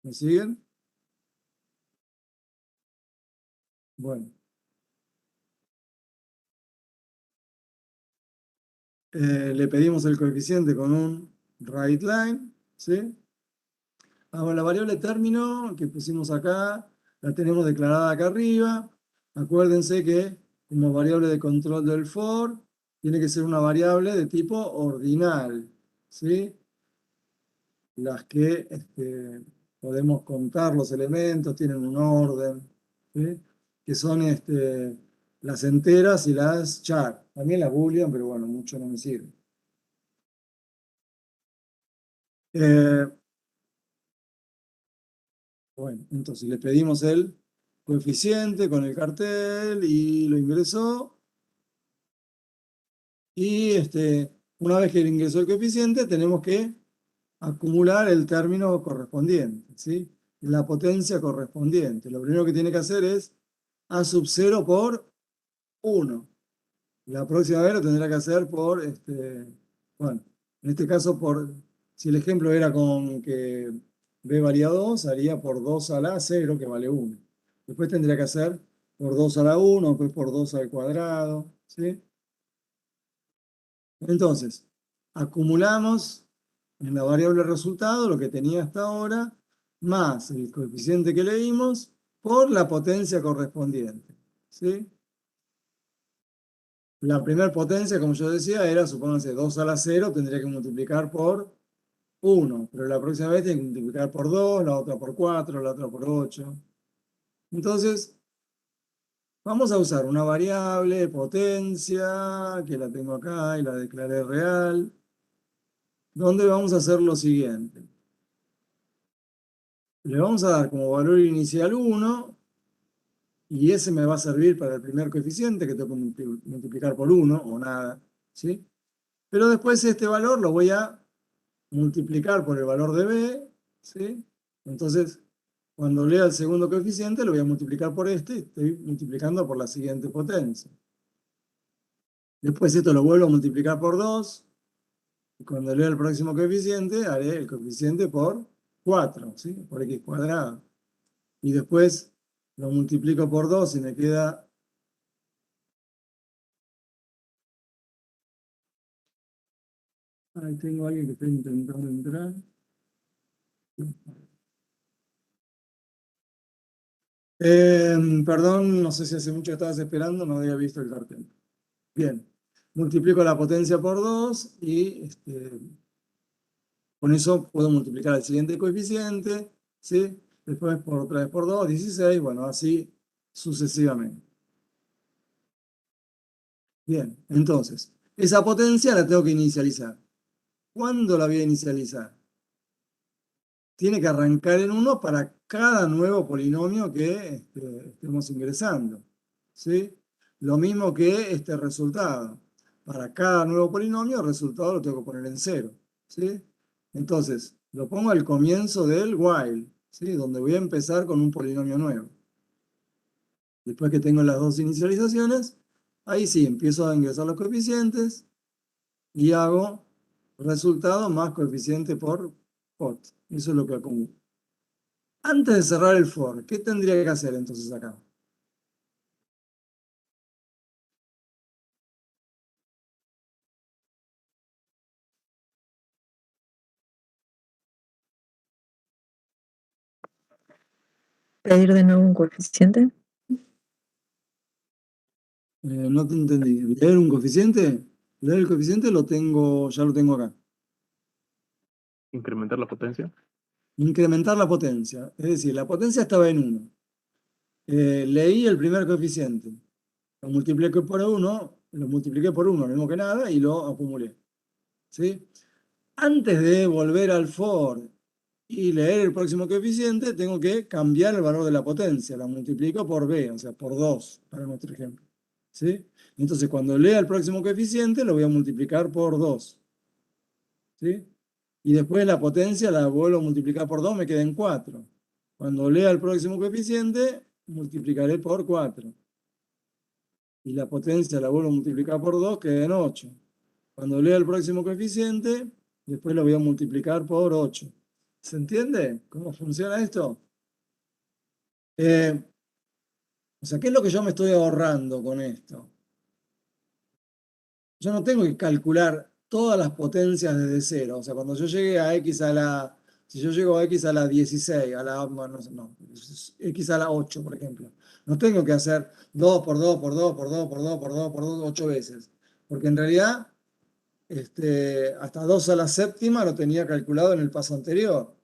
¿Me siguen? Bueno. Le pedimos el coeficiente con un writeLine, ¿sí? Ahora la variable término que pusimos acá, la tenemos declarada acá arriba. Acuérdense que como variable de control del for, tiene que ser una variable de tipo ordinal, ¿sí? Las que podemos contar los elementos, tienen un orden, ¿sí? Que son las enteras y las char. También las boolean, pero bueno, mucho no me sirve. Bueno, entonces le pedimos el coeficiente con el cartel y lo ingresó. Y una vez que ingresó el coeficiente, tenemos que acumular el término correspondiente, ¿sí? La potencia correspondiente. Lo primero que tiene que hacer es a sub 0 por 1. La próxima vez lo tendrá que hacer por, bueno, en este caso, si el ejemplo era con que b valía 2, haría por 2 a la 0, que vale 1. Después tendría que hacer por 2 a la 1, después por 2 al cuadrado, ¿sí? Entonces, acumulamos en la variable resultado lo que tenía hasta ahora, más el coeficiente que leímos, por la potencia correspondiente, ¿sí? La primera potencia, como yo decía, era, supónganse, 2 a la 0, tendría que multiplicar por 1, pero la próxima vez tiene que multiplicar por 2, la otra por 4, la otra por 8. Entonces, vamos a usar una variable potencia, que la tengo acá y la declaré real, donde vamos a hacer lo siguiente. Le vamos a dar como valor inicial 1, y ese me va a servir para el primer coeficiente, que tengo que multiplicar por 1, o nada, ¿sí? Pero después este valor lo voy a multiplicar por el valor de b, ¿sí? Entonces, cuando lea el segundo coeficiente, lo voy a multiplicar por este, y estoy multiplicando por la siguiente potencia. Después esto lo vuelvo a multiplicar por 2, y cuando lea el próximo coeficiente, haré el coeficiente por 4, ¿sí? Por x cuadrado. Y después lo multiplico por 2 y me queda... Ahí tengo a alguien que está intentando entrar. Perdón, no sé si hace mucho que estabas esperando, no había visto el cartel. Bien, multiplico la potencia por 2 y con eso puedo multiplicar el siguiente coeficiente, ¿sí? Después por otra vez por 2, 16, bueno, así sucesivamente. Bien, entonces, esa potencia la tengo que inicializar. ¿Cuándo la voy a inicializar? Tiene que arrancar en 1 para cada nuevo polinomio que estemos ingresando, ¿sí? Lo mismo que este resultado. Para cada nuevo polinomio, el resultado lo tengo que poner en 0, ¿sí? Entonces, lo pongo al comienzo del while, ¿sí? Donde voy a empezar con un polinomio nuevo. Después que tengo las dos inicializaciones, ahí sí, empiezo a ingresar los coeficientes y hago resultado más coeficiente por hot. Eso es lo que acumulo. Antes de cerrar el for, ¿qué tendría que hacer entonces acá? ¿Pedir de nuevo un coeficiente? No te entendí. ¿Leer un coeficiente? Leer el coeficiente lo tengo, ya lo tengo acá. Incrementar la potencia. Incrementar la potencia. Es decir, la potencia estaba en 1. Leí el primer coeficiente. Lo multipliqué por 1, lo mismo que nada, y lo acumulé. ¿Sí? Antes de volver al for y leer el próximo coeficiente, tengo que cambiar el valor de la potencia. La multiplico por b, o sea, por 2, para nuestro ejemplo. ¿Sí? Entonces, cuando lea el próximo coeficiente, lo voy a multiplicar por 2. ¿Sí? Y después la potencia la vuelvo a multiplicar por 2, me queda en 4. Cuando lea el próximo coeficiente, multiplicaré por 4. Y la potencia la vuelvo a multiplicar por 2, queda en 8. Cuando lea el próximo coeficiente, después lo voy a multiplicar por 8. ¿Se entiende cómo funciona esto? O sea, ¿qué es lo que yo me estoy ahorrando con esto? Yo no tengo que calcular todas las potencias desde cero. O sea, cuando yo llegue a x a la... Si yo llego a x a la 16, a la... Bueno, no, x a la 8, por ejemplo. No tengo que hacer 2 por 2 por 2 por 2 por 2 por 2 por 2 8 veces. Porque en realidad, hasta 2 a la séptima lo tenía calculado en el paso anterior.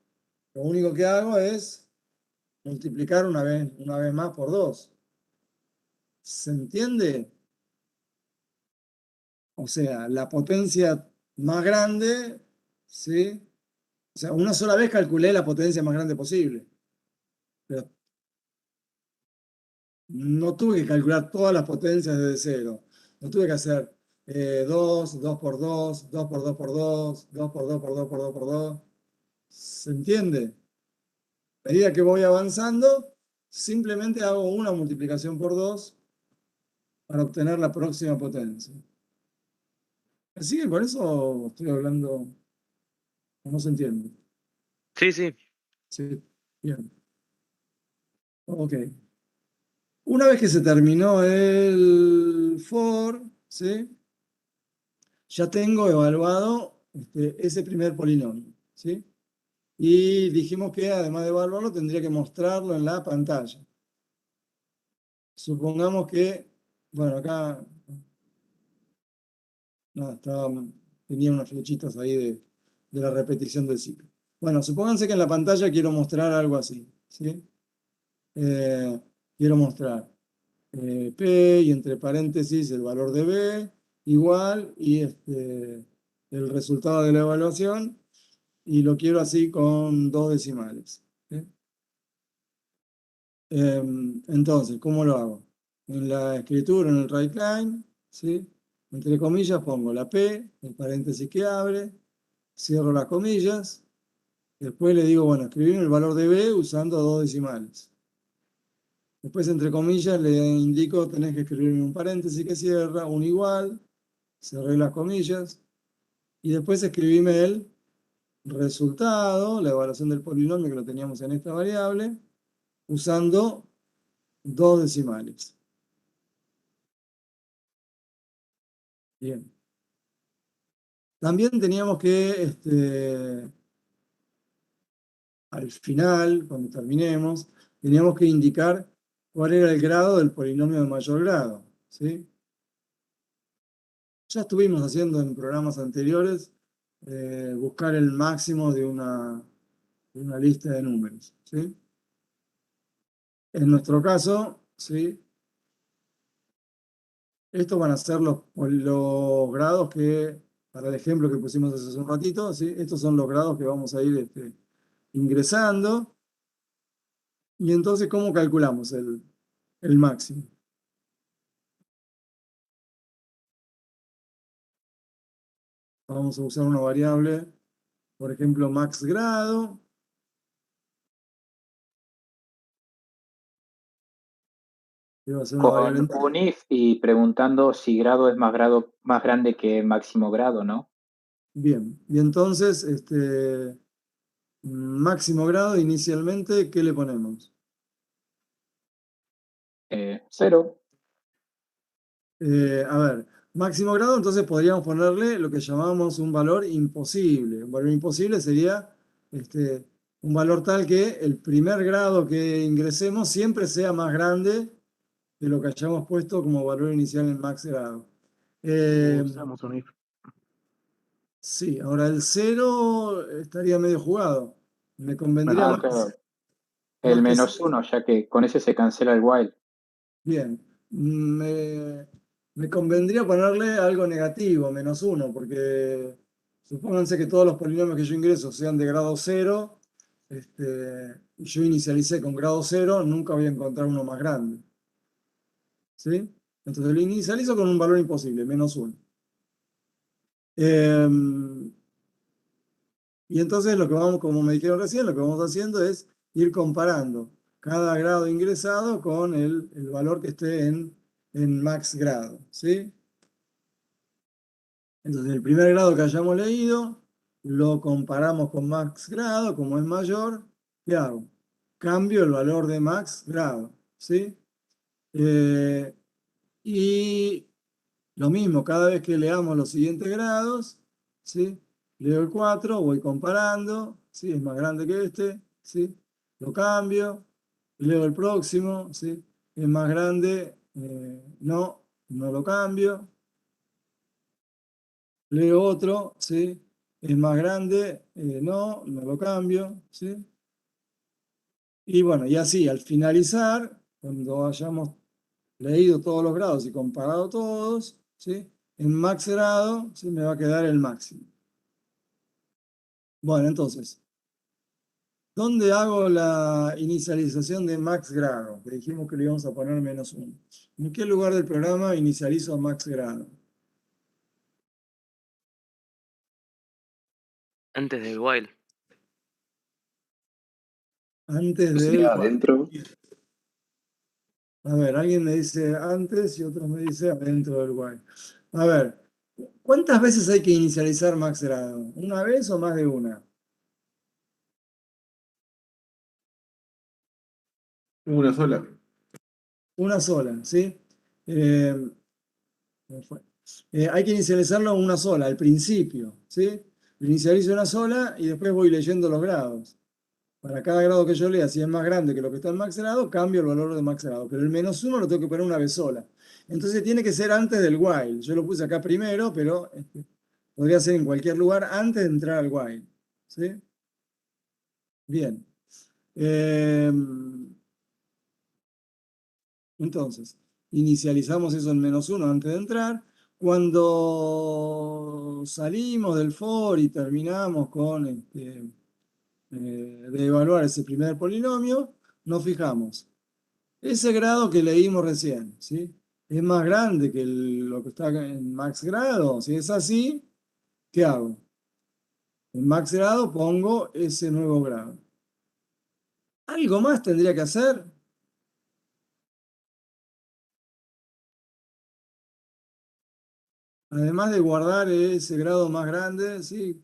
Lo único que hago es multiplicar una vez más por 2. ¿Se entiende? O sea, la potencia más grande, ¿sí? O sea, una sola vez calculé la potencia más grande posible. Pero no tuve que calcular todas las potencias desde cero. No tuve que hacer 2, 2 por 2, 2 por 2 por 2, 2 por 2 por 2 por 2 por 2. ¿Se entiende? A medida que voy avanzando, simplemente hago una multiplicación por 2 para obtener la próxima potencia. ¿Me siguen con eso o estoy hablando? No se entiende. Sí, sí. Sí, bien. Ok. Una vez que se terminó el for, ¿sí? Ya tengo evaluado ese primer polinomio, ¿sí? Y dijimos que además de evaluarlo tendría que mostrarlo en la pantalla. Supongamos que, bueno, acá no, tenía unas flechitas ahí de la repetición del ciclo. Bueno, supónganse que en la pantalla quiero mostrar algo así, ¿sí? Quiero mostrar P y entre paréntesis el valor de B igual y el resultado de la evaluación y lo quiero así con 2 decimales. ¿Sí? Entonces, ¿cómo lo hago? En la escritura, en el right line, ¿sí? Entre comillas pongo la P, el paréntesis que abre, cierro las comillas, después le digo, bueno, escribir el valor de B usando 2 decimales. Después, entre comillas, le indico, tenés que escribir un paréntesis que cierra, un igual, cerré las comillas, y después escribime el resultado, la evaluación del polinomio que lo teníamos en esta variable, usando 2 decimales. Bien. También teníamos que, al final, cuando terminemos, teníamos que indicar cuál era el grado del polinomio de mayor grado, ¿sí? Ya estuvimos haciendo en programas anteriores buscar el máximo de una lista de números, ¿sí? En nuestro caso, ¿sí? Estos van a ser los grados que, para el ejemplo que pusimos hace un ratito, ¿sí? Estos son los grados que vamos a ir ingresando. Y entonces, ¿cómo calculamos el máximo? Vamos a usar una variable, por ejemplo, max grado. Que va a ser una variable Con entera. un if y preguntando si grado es más grande que máximo grado, ¿no? Bien, y entonces, máximo grado inicialmente, ¿qué le ponemos? 0. A ver, máximo grado, entonces podríamos ponerle lo que llamamos un valor imposible. Un valor imposible sería un valor tal que el primer grado que ingresemos siempre sea más grande de lo que hayamos puesto como valor inicial en max grado. Usamos un if. Sí, ahora el 0 estaría medio jugado. Me convendría Ah, más, claro. más El que -1, ya que con ese se cancela el while. bien. Me convendría ponerle algo negativo, -1, porque supónganse que todos los polinomios que yo ingreso sean de grado 0, y yo inicialicé con grado 0, nunca voy a encontrar uno más grande. ¿Sí? Entonces lo inicializo con un valor imposible, -1. Y entonces lo que vamos, como me dijeron recién, lo que vamos haciendo es ir comparando cada grado ingresado con el valor que esté en max grado, ¿sí? Entonces el primer grado que hayamos leído, lo comparamos con max grado, como es mayor, ¿qué hago? Cambio el valor de max grado, ¿sí? Y lo mismo, cada vez que leamos los siguientes grados, ¿sí? Leo el 4, voy comparando, ¿sí? Es más grande que este, ¿sí? Lo cambio, leo el próximo, ¿sí? Es más grande, no lo cambio. Leo otro, ¿sí? Es más grande, no lo cambio, ¿sí? Y bueno, y así, al finalizar, cuando hayamos leído todos los grados y comparado todos, ¿sí? En max grado, ¿sí? Me va a quedar el máximo. Bueno, entonces, ¿dónde hago la inicialización de max grado? Que dijimos que le íbamos a poner -1. ¿En qué lugar del programa inicializo max grado? Antes del while. Antes Sería del... adentro. A ver, alguien me dice antes y otro me dice adentro del while. A ver, ¿cuántas veces hay que inicializar max grado? ¿Una vez o más de una? Una sola. Una sola, ¿sí? ¿Cómo fue? Hay que inicializarlo una sola, al principio, ¿sí? Lo inicializo una sola y después voy leyendo los grados. Para cada grado que yo lea, si es más grande que lo que está en max grado, cambio el valor de max grado. Pero el -1 lo tengo que poner una vez sola. Entonces tiene que ser antes del while. Yo lo puse acá primero, pero podría ser en cualquier lugar antes de entrar al while. ¿Sí? Bien. Entonces, inicializamos eso en -1 antes de entrar. Cuando salimos del for y terminamos con de evaluar ese primer polinomio, nos fijamos. Ese grado que leímos recién, ¿sí? Es más grande que lo que está en max grado. Si es así, ¿qué hago? En max grado pongo ese nuevo grado. ¿Algo más tendría que hacer? Además de guardar ese grado más grande, ¿sí?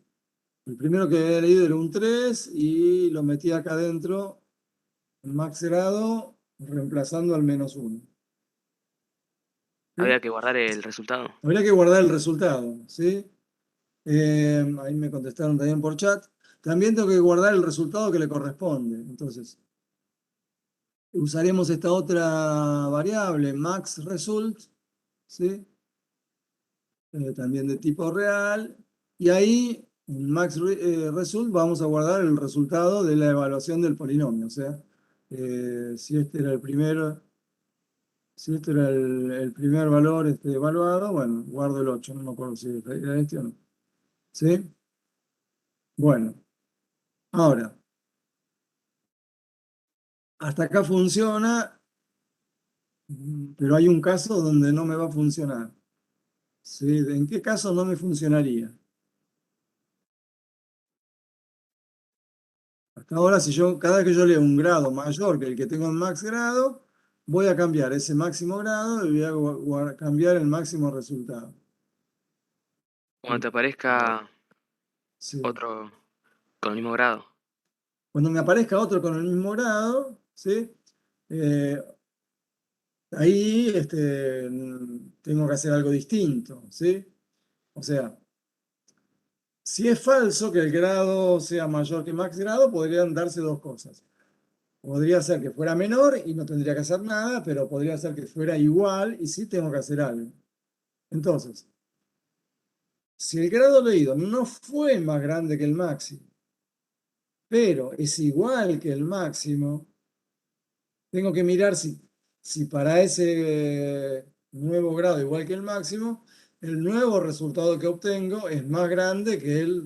El primero que había leído era un 3 y lo metí acá adentro, en max grado, reemplazando al -1. ¿Sí? Había que guardar el resultado. Habría que guardar el resultado, ¿sí? Ahí me contestaron también por chat. También tengo que guardar el resultado que le corresponde. Entonces, usaremos esta otra variable, max result, ¿sí? También de tipo real. Y ahí, en result, vamos a guardar el resultado de la evaluación del polinomio. O sea, si este era el primero. Si este era el primer valor evaluado, bueno, guardo el 8, no me acuerdo si era este o no. ¿Sí? Bueno, ahora, hasta acá funciona, pero hay un caso donde no me va a funcionar. ¿Sí? ¿En qué caso no me funcionaría? Hasta ahora, si yo, cada vez que yo leo un grado mayor que el que tengo en max grado, voy a cambiar ese máximo grado y voy a cambiar el máximo resultado. Cuando te aparezca Sí. otro con el mismo grado. Cuando me aparezca otro con el mismo grado, ¿sí? Ahí tengo que hacer algo distinto, ¿sí? O sea, si es falso que el grado sea mayor que max grado, podrían darse dos cosas. Podría ser que fuera menor y no tendría que hacer nada, pero podría ser que fuera igual y sí tengo que hacer algo. Entonces, si el grado leído no fue más grande que el máximo, pero es igual que el máximo, tengo que mirar si para ese nuevo grado igual que el máximo, el nuevo resultado que obtengo es más grande que el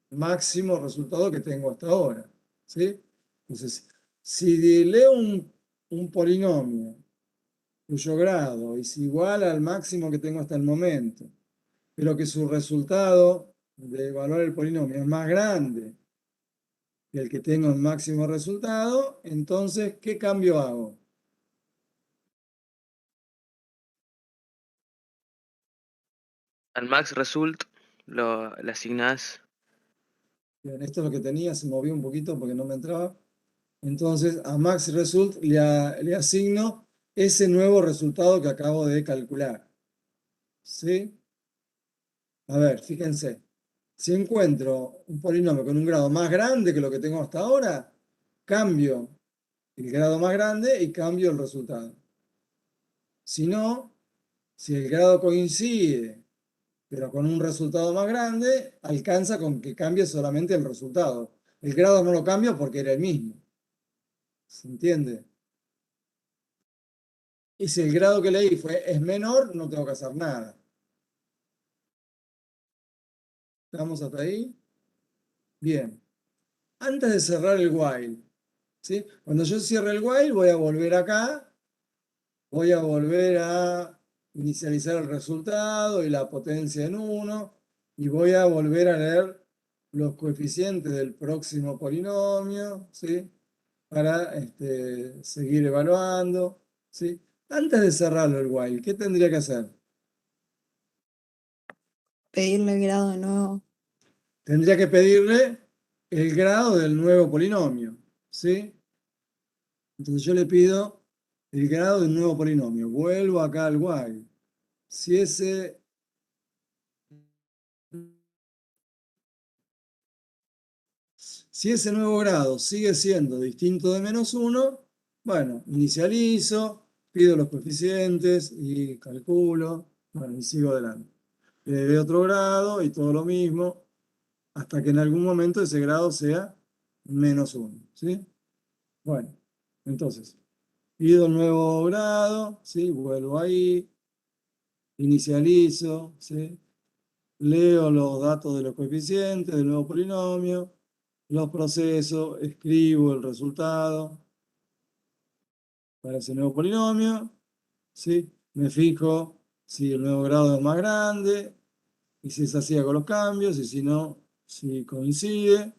máximo resultado que tengo hasta ahora. ¿Sí? Entonces, si leo un polinomio cuyo grado es igual al máximo que tengo hasta el momento, pero que su resultado de evaluar el polinomio es más grande que el que tengo el máximo resultado, entonces, ¿qué cambio hago? Al max result le asignás. Bien, esto es lo que tenía, se movió un poquito porque no me entraba. Entonces, a max result le asigno ese nuevo resultado que acabo de calcular. ¿Sí? A ver, fíjense. Si encuentro un polinomio con un grado más grande que lo que tengo hasta ahora, cambio el grado más grande y cambio el resultado. Si no, si el grado coincide, pero con un resultado más grande, alcanza con que cambie solamente el resultado. El grado no lo cambio porque era el mismo. ¿Se entiende? Y si el grado que leí es menor, no tengo que hacer nada. ¿Estamos hasta ahí? Bien. Antes de cerrar el while, ¿sí? Cuando yo cierre el while, voy a volver acá, voy a volver a inicializar el resultado y la potencia en 1, y voy a volver a leer los coeficientes del próximo polinomio, ¿sí? Para seguir evaluando, ¿sí? Antes de cerrarlo el while, ¿qué tendría que hacer? Pedirle grado de nuevo. Tendría que pedirle el grado del nuevo polinomio, ¿sí? Entonces yo le pido el grado del nuevo polinomio. Vuelvo acá al while. Si ese nuevo grado sigue siendo distinto de -1, bueno, inicializo, pido los coeficientes y calculo, bueno, y sigo adelante. Le doy otro grado y todo lo mismo, hasta que en algún momento ese grado sea -1, ¿sí? Bueno, entonces, pido el nuevo grado, ¿sí? Vuelvo ahí, inicializo, ¿sí? Leo los datos de los coeficientes del nuevo polinomio, los proceso, escribo el resultado para ese nuevo polinomio, ¿sí? Me fijo si el nuevo grado es más grande y si es así hago los cambios y si no, si coincide,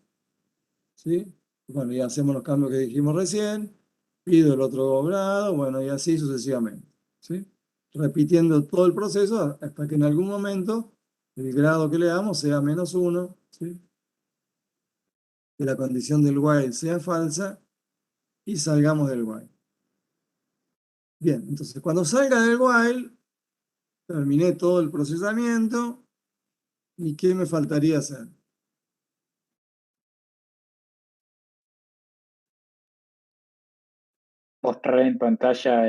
¿sí? Bueno, y hacemos los cambios que dijimos recién, pido el otro grado, bueno, y así sucesivamente, ¿sí? Repitiendo todo el proceso hasta que en algún momento el grado que le damos sea -1, ¿sí? Que la condición del while sea falsa y salgamos del while. Bien, entonces cuando salga del while, terminé todo el procesamiento y ¿qué me faltaría hacer? Mostrar en pantalla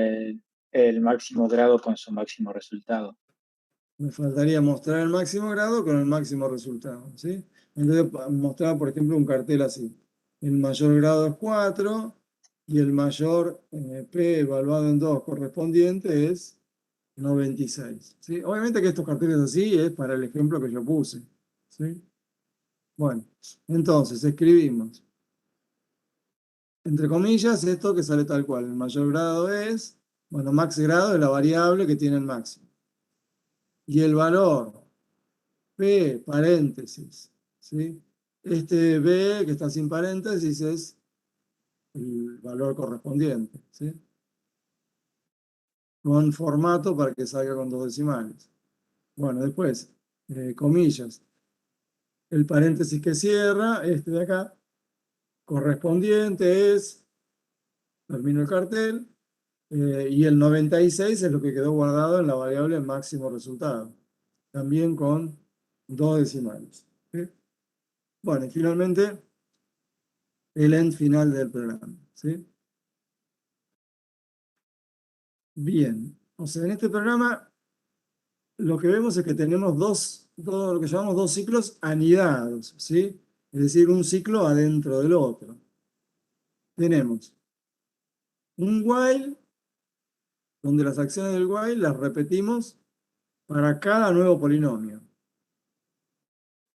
el máximo grado con su máximo resultado. Me faltaría mostrar el máximo grado con el máximo resultado, ¿sí? Entonces mostrar, por ejemplo, un cartel así. El mayor grado es 4 y el mayor P evaluado en 2 correspondiente es 96, ¿sí? Obviamente que estos carteles así es para el ejemplo que yo puse, ¿sí? Bueno, entonces escribimos, entre comillas, esto que sale tal cual. El mayor grado es, bueno, max grado es la variable que tiene el máximo. Y el valor P, paréntesis, ¿sí? Este B que está sin paréntesis es el valor correspondiente, ¿sí? Con formato para que salga con 2 decimales. Bueno, después, comillas. El paréntesis que cierra, este de acá, correspondiente es, termino el cartel, y el 96 es lo que quedó guardado en la variable máximo resultado, también con 2 decimales. ¿Sí? Bueno, y finalmente el end final del programa. ¿Sí? Bien, o sea, en este programa lo que vemos es que tenemos lo que llamamos dos ciclos anidados, ¿sí? Es decir, un ciclo adentro del otro. Tenemos un while, donde las acciones del while las repetimos para cada nuevo polinomio.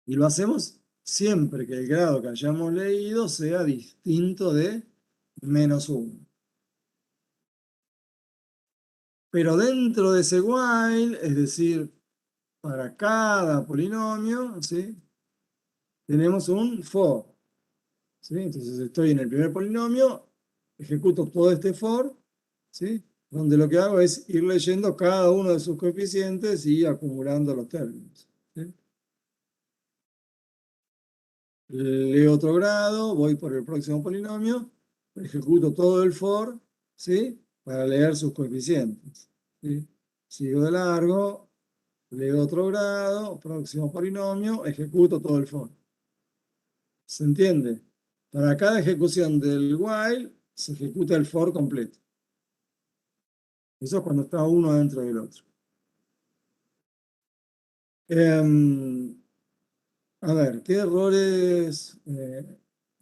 Y lo hacemos siempre que el grado que hayamos leído sea distinto de -1. Pero dentro de ese while, es decir, para cada polinomio, ¿sí? Tenemos un for. ¿Sí? Entonces estoy en el primer polinomio, ejecuto todo este for, ¿sí? Donde lo que hago es ir leyendo cada uno de sus coeficientes y acumulando los términos. ¿Sí? Leo otro grado, voy por el próximo polinomio, ejecuto todo el for, ¿sí? Para leer sus coeficientes. ¿Sí? Sigo de largo, leo otro grado, próximo polinomio, ejecuto todo el for. ¿Se entiende? Para cada ejecución del while se ejecuta el for completo. Eso es cuando está uno dentro del otro. A ver, ¿qué errores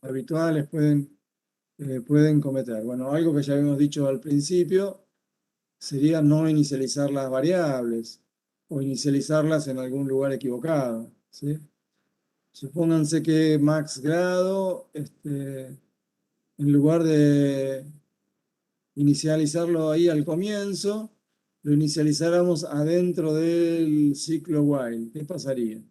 habituales pueden cometer? Bueno, algo que ya habíamos dicho al principio sería no inicializar las variables o inicializarlas en algún lugar equivocado. ¿Sí? Supónganse que max grado, en lugar de inicializarlo ahí al comienzo, lo inicializáramos adentro del ciclo while. ¿Qué pasaría?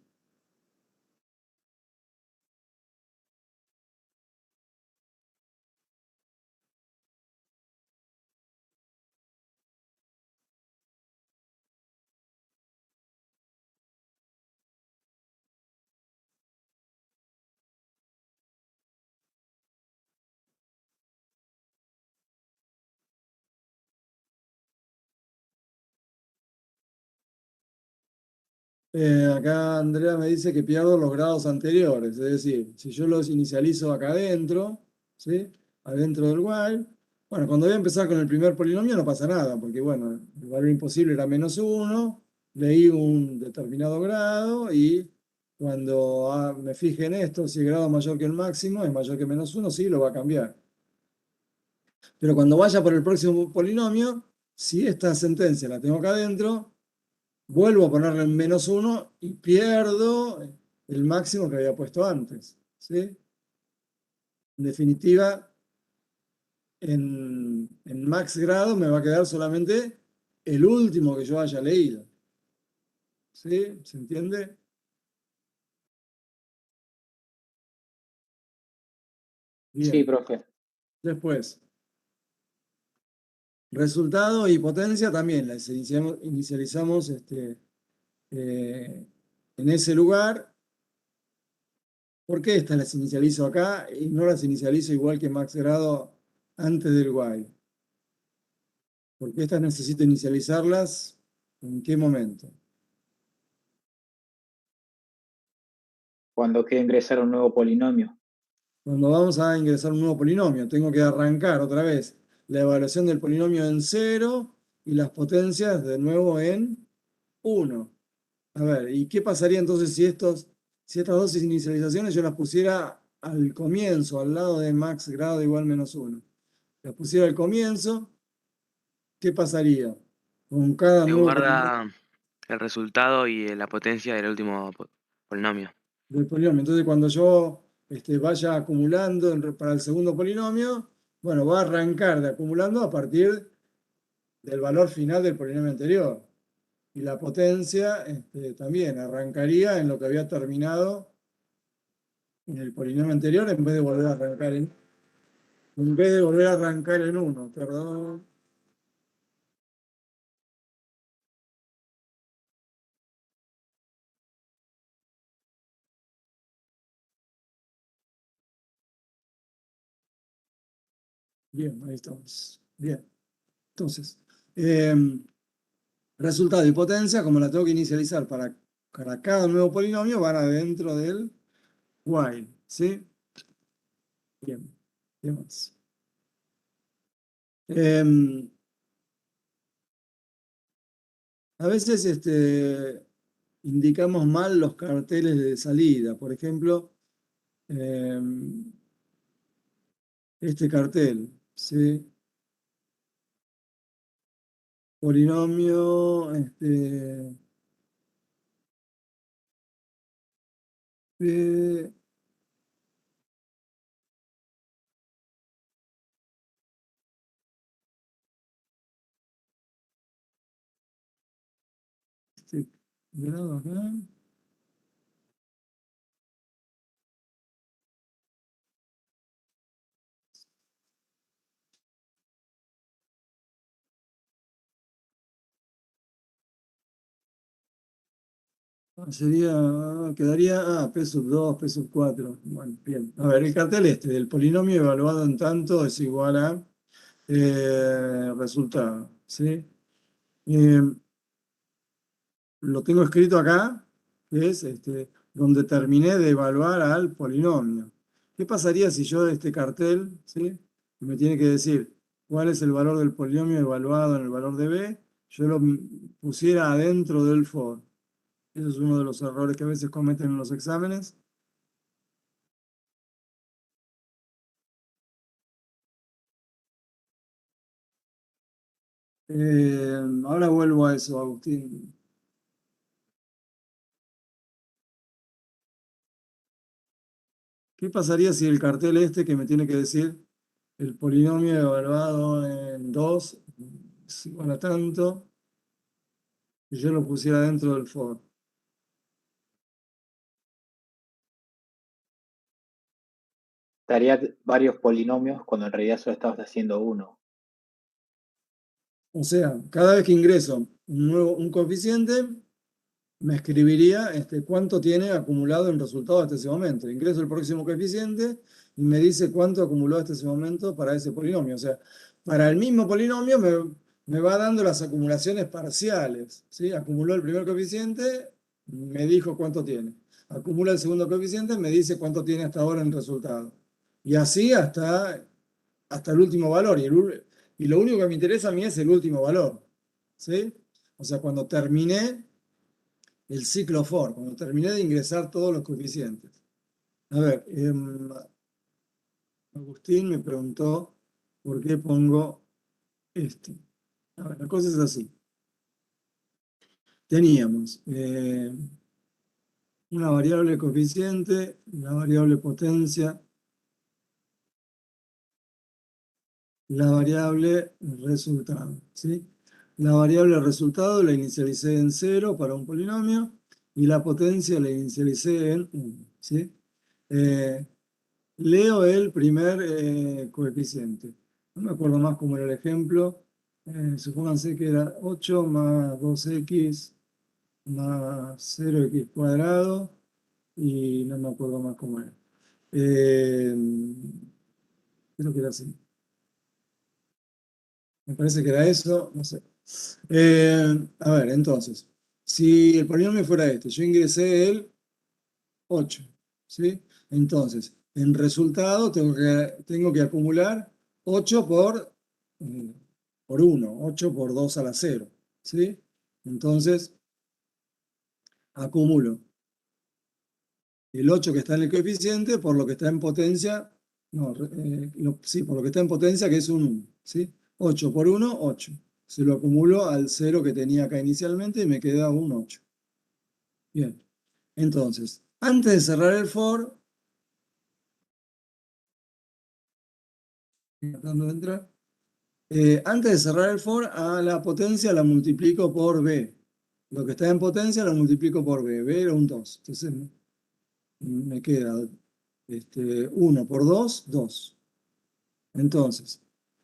Acá Andrea me dice que pierdo los grados anteriores, es decir, si yo los inicializo acá adentro, ¿sí? Adentro del while, bueno, cuando voy a empezar con el primer polinomio no pasa nada, porque bueno, el valor imposible era -1, leí un determinado grado y cuando me fije en esto, si el grado es mayor que el máximo, es mayor que -1, sí, lo va a cambiar. Pero cuando vaya por el próximo polinomio, si esta sentencia la tengo acá adentro, vuelvo a ponerle en -1 y pierdo el máximo que había puesto antes. ¿Sí? En definitiva, en max grado me va a quedar solamente el último que yo haya leído. ¿Sí? ¿Se entiende? Bien. Sí, profe. Después, resultado y potencia también las inicializamos en ese lugar. ¿Por qué estas las inicializo acá y no las inicializo igual que max grado antes del while? Porque estas necesito inicializarlas ¿en qué momento? Cuando quiera ingresar un nuevo polinomio. Cuando vamos a ingresar un nuevo polinomio, tengo que arrancar otra vez la evaluación del polinomio en 0 y las potencias de nuevo en 1. A ver, ¿y qué pasaría entonces si estas dos inicializaciones yo las pusiera al comienzo, al lado de max grado igual -1? Las pusiera al comienzo, ¿qué pasaría con cada Se nuevo polinomio guarda el resultado y la potencia del último polinomio. del polinomio? Entonces, cuando yo vaya acumulando para el segundo polinomio, bueno, va a arrancar de acumulando a partir del valor final del polinomio anterior. Y la potencia también arrancaría en lo que había terminado en el polinomio anterior en vez de volver a arrancar en 1, perdón. Bien, ahí estamos. Bien. Entonces, resultado y potencia, como la tengo que inicializar para cada nuevo polinomio, van adentro del while, ¿sí? Bien. ¿Qué más? A veces indicamos mal los carteles de salida. Por ejemplo, este cartel, ¿sí? Polinomio, P, este grado acá. Quedaría P sub 2, P sub 4. Bueno, bien. A ver, el cartel del polinomio evaluado en tanto es igual a resultado, ¿sí? Eh, lo tengo escrito acá, que es donde terminé de evaluar al polinomio. ¿Qué pasaría si yo de este cartel, ¿sí? Me tiene que decir cuál es el valor del polinomio evaluado en el valor de B, yo lo pusiera adentro del for? Ese es uno de los errores que a veces cometen en los exámenes. Ahora vuelvo a eso, Agustín. ¿Qué pasaría si el cartel que me tiene que decir el polinomio evaluado en 2 es igual a tanto, y yo lo pusiera dentro del for? Daría varios polinomios cuando en realidad solo estabas haciendo uno. O sea, cada vez que ingreso un coeficiente, me escribiría cuánto tiene acumulado en resultado hasta ese momento. Ingreso el próximo coeficiente y me dice cuánto acumuló hasta ese momento para ese polinomio. O sea, para el mismo polinomio me va dando las acumulaciones parciales, ¿sí? Acumuló el primer coeficiente, me dijo cuánto tiene. Acumula el segundo coeficiente, me dice cuánto tiene hasta ahora en resultado. Y así hasta el último valor. Y lo único que me interesa a mí es el último valor, ¿sí? O sea, cuando terminé el ciclo for, cuando terminé de ingresar todos los coeficientes. A ver, Agustín me preguntó por qué pongo esto. A ver, la cosa es así. Teníamos una variable coeficiente, una variable potencia, la variable resultado, ¿sí? La variable resultado la inicialicé en 0 para un polinomio y la potencia la inicialicé en 1, ¿sí? Leo el primer coeficiente. No me acuerdo más cómo era el ejemplo. Supónganse que era 8 más 2x más 0x cuadrado y no me acuerdo más cómo era. Creo que era así. Me parece que era eso, no sé. A ver, entonces, si el polinomio fuera yo ingresé el 8, ¿sí? Entonces, en resultado tengo que acumular 8 por 1, 8 por 2 a la 0, ¿sí? Entonces, acumulo el 8 que está en el coeficiente por lo que está en potencia, no, sí, por lo que está en potencia, que es un 1, ¿sí? 8 por 1, 8. Se lo acumulo al 0 que tenía acá inicialmente y me queda un 8. Bien, entonces, antes de cerrar el for, tratando de entrar, antes de cerrar el for, a la potencia la multiplico por b. Lo que está en potencia lo multiplico por b. B era un 2. Entonces me queda 1 por 2, 2. Entonces,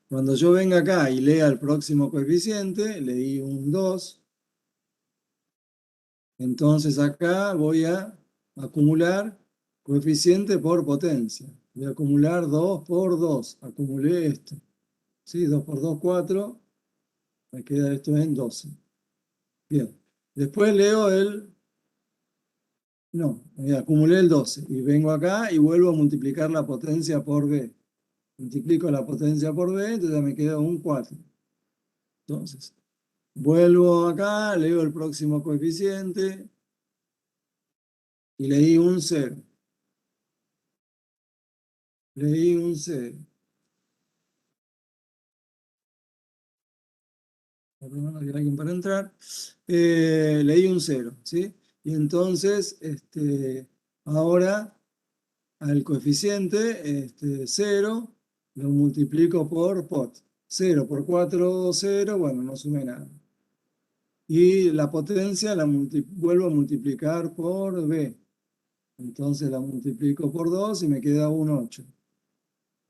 cuando yo venga acá y lea el próximo coeficiente, leí un 2. Entonces acá voy a acumular coeficiente por potencia. Voy a acumular 2 por 2. Acumulé esto. ¿sí? 2 por 2, 4. Me queda esto en 12. Bien. Después leo no, acumulé el 12 y vengo acá y vuelvo a multiplicar la potencia por b. Multiplico la potencia por b, entonces me queda un 4. Entonces, vuelvo acá, leo el próximo coeficiente y leí un 0. Leí un 0. Por lo menos hay alguien para entrar. Leí un 0, ¿sí? Y entonces, ahora al coeficiente 0 lo multiplico por pot. 0 por 4, 0, bueno, no sube nada. Y la potencia la vuelvo a multiplicar por b. Entonces la multiplico por 2 y me queda un 8.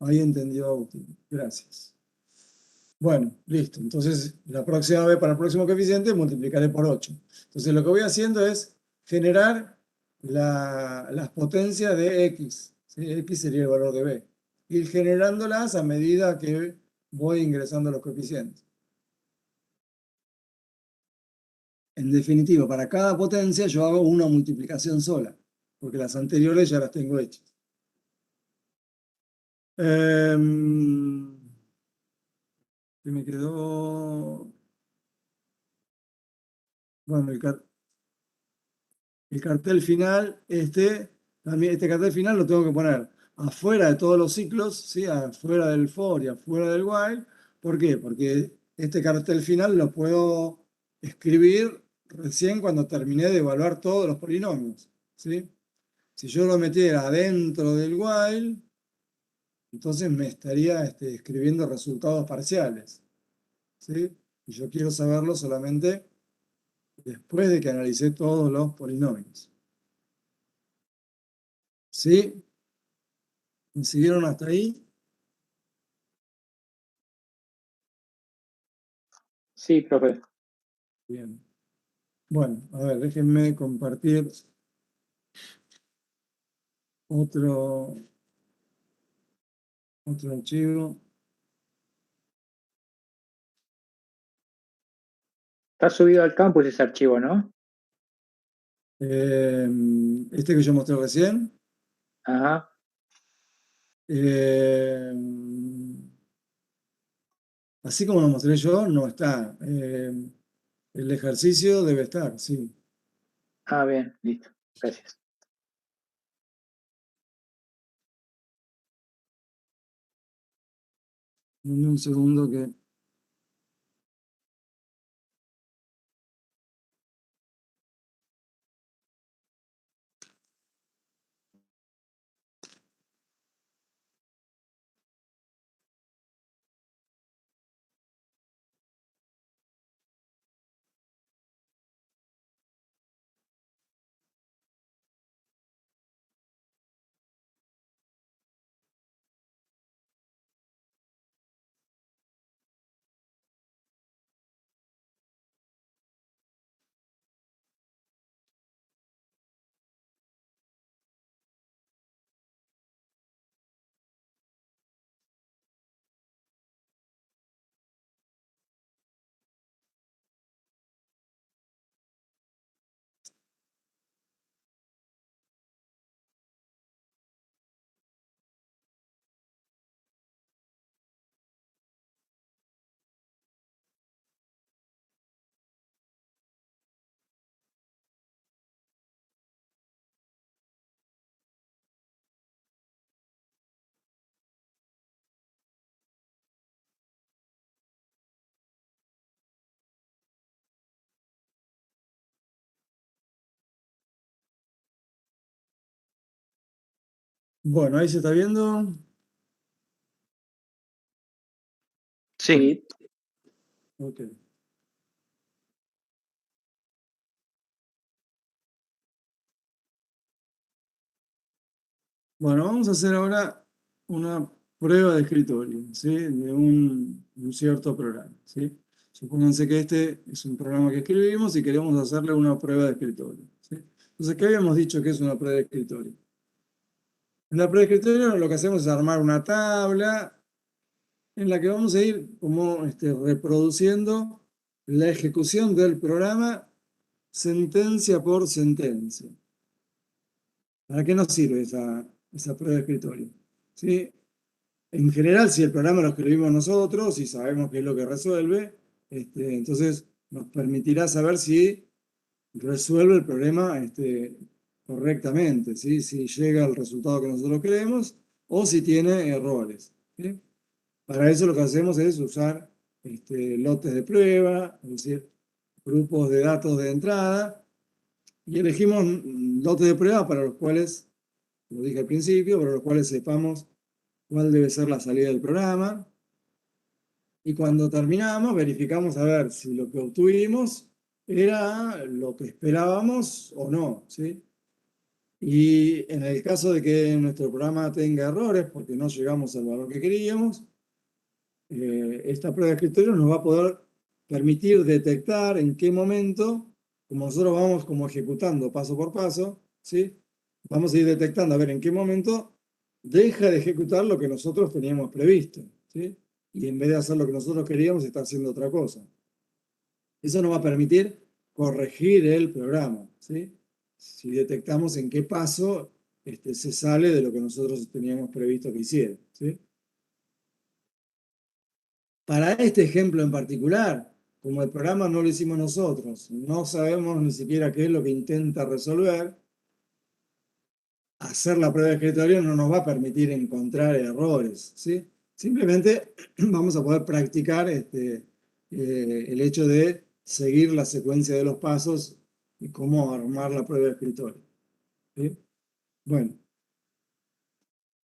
Ahí entendió Agustín. Gracias. Bueno, listo. Entonces, la próxima vez para el próximo coeficiente multiplicaré por 8. Entonces, lo que voy haciendo es generar las potencias de x. ¿Sí? X sería el valor de b. Ir generándolas a medida que voy ingresando los coeficientes. En definitiva, para cada potencia yo hago una multiplicación sola, porque las anteriores ya las tengo hechas. ¿Qué me quedó? Bueno, el cartel final, también este cartel final lo tengo que poner afuera de todos los ciclos, ¿sí? Afuera del for y afuera del while. ¿Por qué? Porque este cartel final lo puedo escribir recién cuando terminé de evaluar todos los polinomios, ¿sí? Si yo lo metiera adentro del while, entonces me estaría escribiendo resultados parciales, ¿sí? Y yo quiero saberlo solamente después de que analicé todos los polinomios. ¿Sí? ¿Me siguieron hasta ahí? Sí, profe. Bien. Bueno, a ver, déjenme compartir otro archivo. Está subido al campus ese archivo, ¿no? Este que yo mostré recién. Ajá. eh, Así como lo mostré yo, no está. El ejercicio debe estar, sí. Ah, bien, listo. Gracias. Dame un segundo que... Bueno, ahí se está viendo. Sí, Sí. Ok. Bueno, vamos a hacer ahora una prueba de escritorio, ¿sí? De un cierto programa, ¿sí? Supónganse que este es un programa que escribimos y queremos hacerle una prueba de escritorio, ¿sí? Entonces, ¿qué habíamos dicho que es una prueba de escritorio? En la prueba de escritorio lo que hacemos es armar una tabla en la que vamos a ir como reproduciendo la ejecución del programa sentencia por sentencia. ¿Para qué nos sirve esa prueba de escritorio? ¿Sí? En general, si el programa lo escribimos nosotros y sabemos qué es lo que resuelve, entonces nos permitirá saber si resuelve el problema correctamente, ¿sí? Si llega al resultado que nosotros queremos o si tiene errores, ¿sí? Para eso lo que hacemos es usar lotes de prueba, es decir, grupos de datos de entrada, y elegimos lotes de prueba para los cuales, lo dije al principio, para los cuales sepamos cuál debe ser la salida del programa. Y cuando terminamos, verificamos a ver si lo que obtuvimos era lo que esperábamos o no, ¿sí? Y en el caso de que nuestro programa tenga errores porque no llegamos al valor que queríamos, esta prueba de escritorio nos va a poder permitir detectar en qué momento, como nosotros vamos como ejecutando paso por paso, ¿sí? Vamos a ir detectando a ver en qué momento deja de ejecutar lo que nosotros teníamos previsto, ¿sí? Y en vez de hacer lo que nosotros queríamos, está haciendo otra cosa. Eso nos va a permitir corregir el programa, ¿sí? Si detectamos en qué paso se sale de lo que nosotros teníamos previsto que hiciera, ¿sí? Para este ejemplo en particular, como el programa no lo hicimos nosotros, no sabemos ni siquiera qué es lo que intenta resolver, hacer la prueba de escritorio no nos va a permitir encontrar errores, ¿sí? Simplemente vamos a poder practicar el hecho de seguir la secuencia de los pasos y cómo armar la prueba de escritorio, ¿sí? Bueno,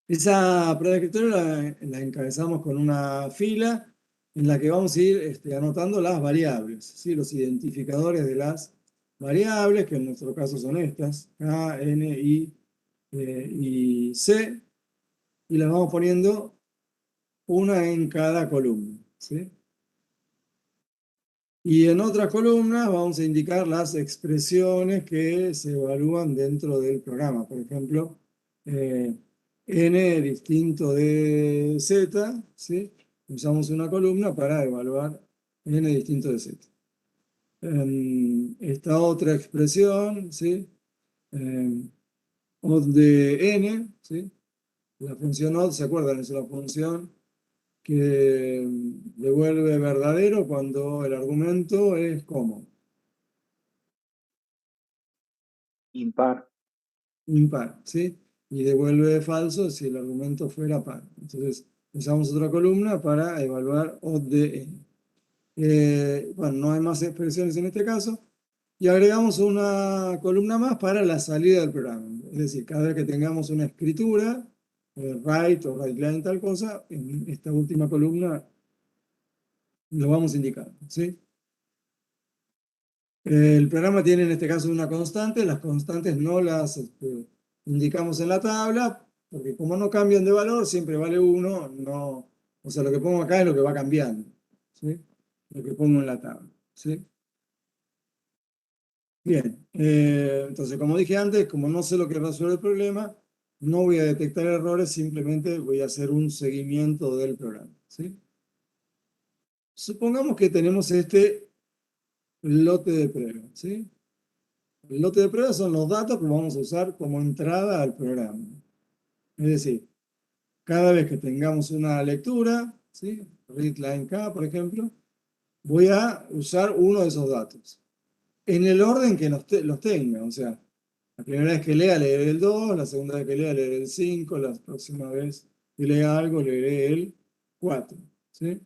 esa prueba de escritorio la encabezamos con una fila en la que vamos a ir anotando las variables, ¿sí? Los identificadores de las variables, que en nuestro caso son estas, K, N, I y C, y las vamos poniendo una en cada columna, ¿sí? Y en otras columnas vamos a indicar las expresiones que se evalúan dentro del programa. Por ejemplo, n distinto de z, ¿sí? Usamos una columna para evaluar n distinto de z. Esta otra expresión, ¿sí? Odd de n, ¿sí? La función odd, ¿se acuerdan? Es la función que devuelve verdadero cuando el argumento es ¿cómo? Impar. Impar, ¿sí? Y devuelve falso si el argumento fuera par. Entonces, usamos otra columna para evaluar odd de n. Bueno, no hay más expresiones en este caso. Y agregamos una columna más para la salida del programa. Es decir, cada vez que tengamos una escritura, write o writeLine tal cosa, en esta última columna lo vamos a indicar, ¿sí? El programa tiene en este caso una constante, las constantes no las indicamos en la tabla, porque como no cambian de valor, siempre vale 1, no, o sea, lo que pongo acá es lo que va cambiando, ¿sí? Lo que pongo en la tabla, ¿sí? Bien, entonces como dije antes, como no sé lo que resuelve el problema, no voy a detectar errores, simplemente voy a hacer un seguimiento del programa, ¿sí? Supongamos que tenemos este lote de prueba, ¿sí? El lote de prueba son los datos que vamos a usar como entrada al programa. Es decir, cada vez que tengamos una lectura, ¿sí? Readline K, por ejemplo, voy a usar uno de esos datos. En el orden que los tenga. O sea, la primera vez que lea, leeré el 2, la segunda vez que lea, leeré el 5, la próxima vez que lea algo, leeré el 4. ¿Sí?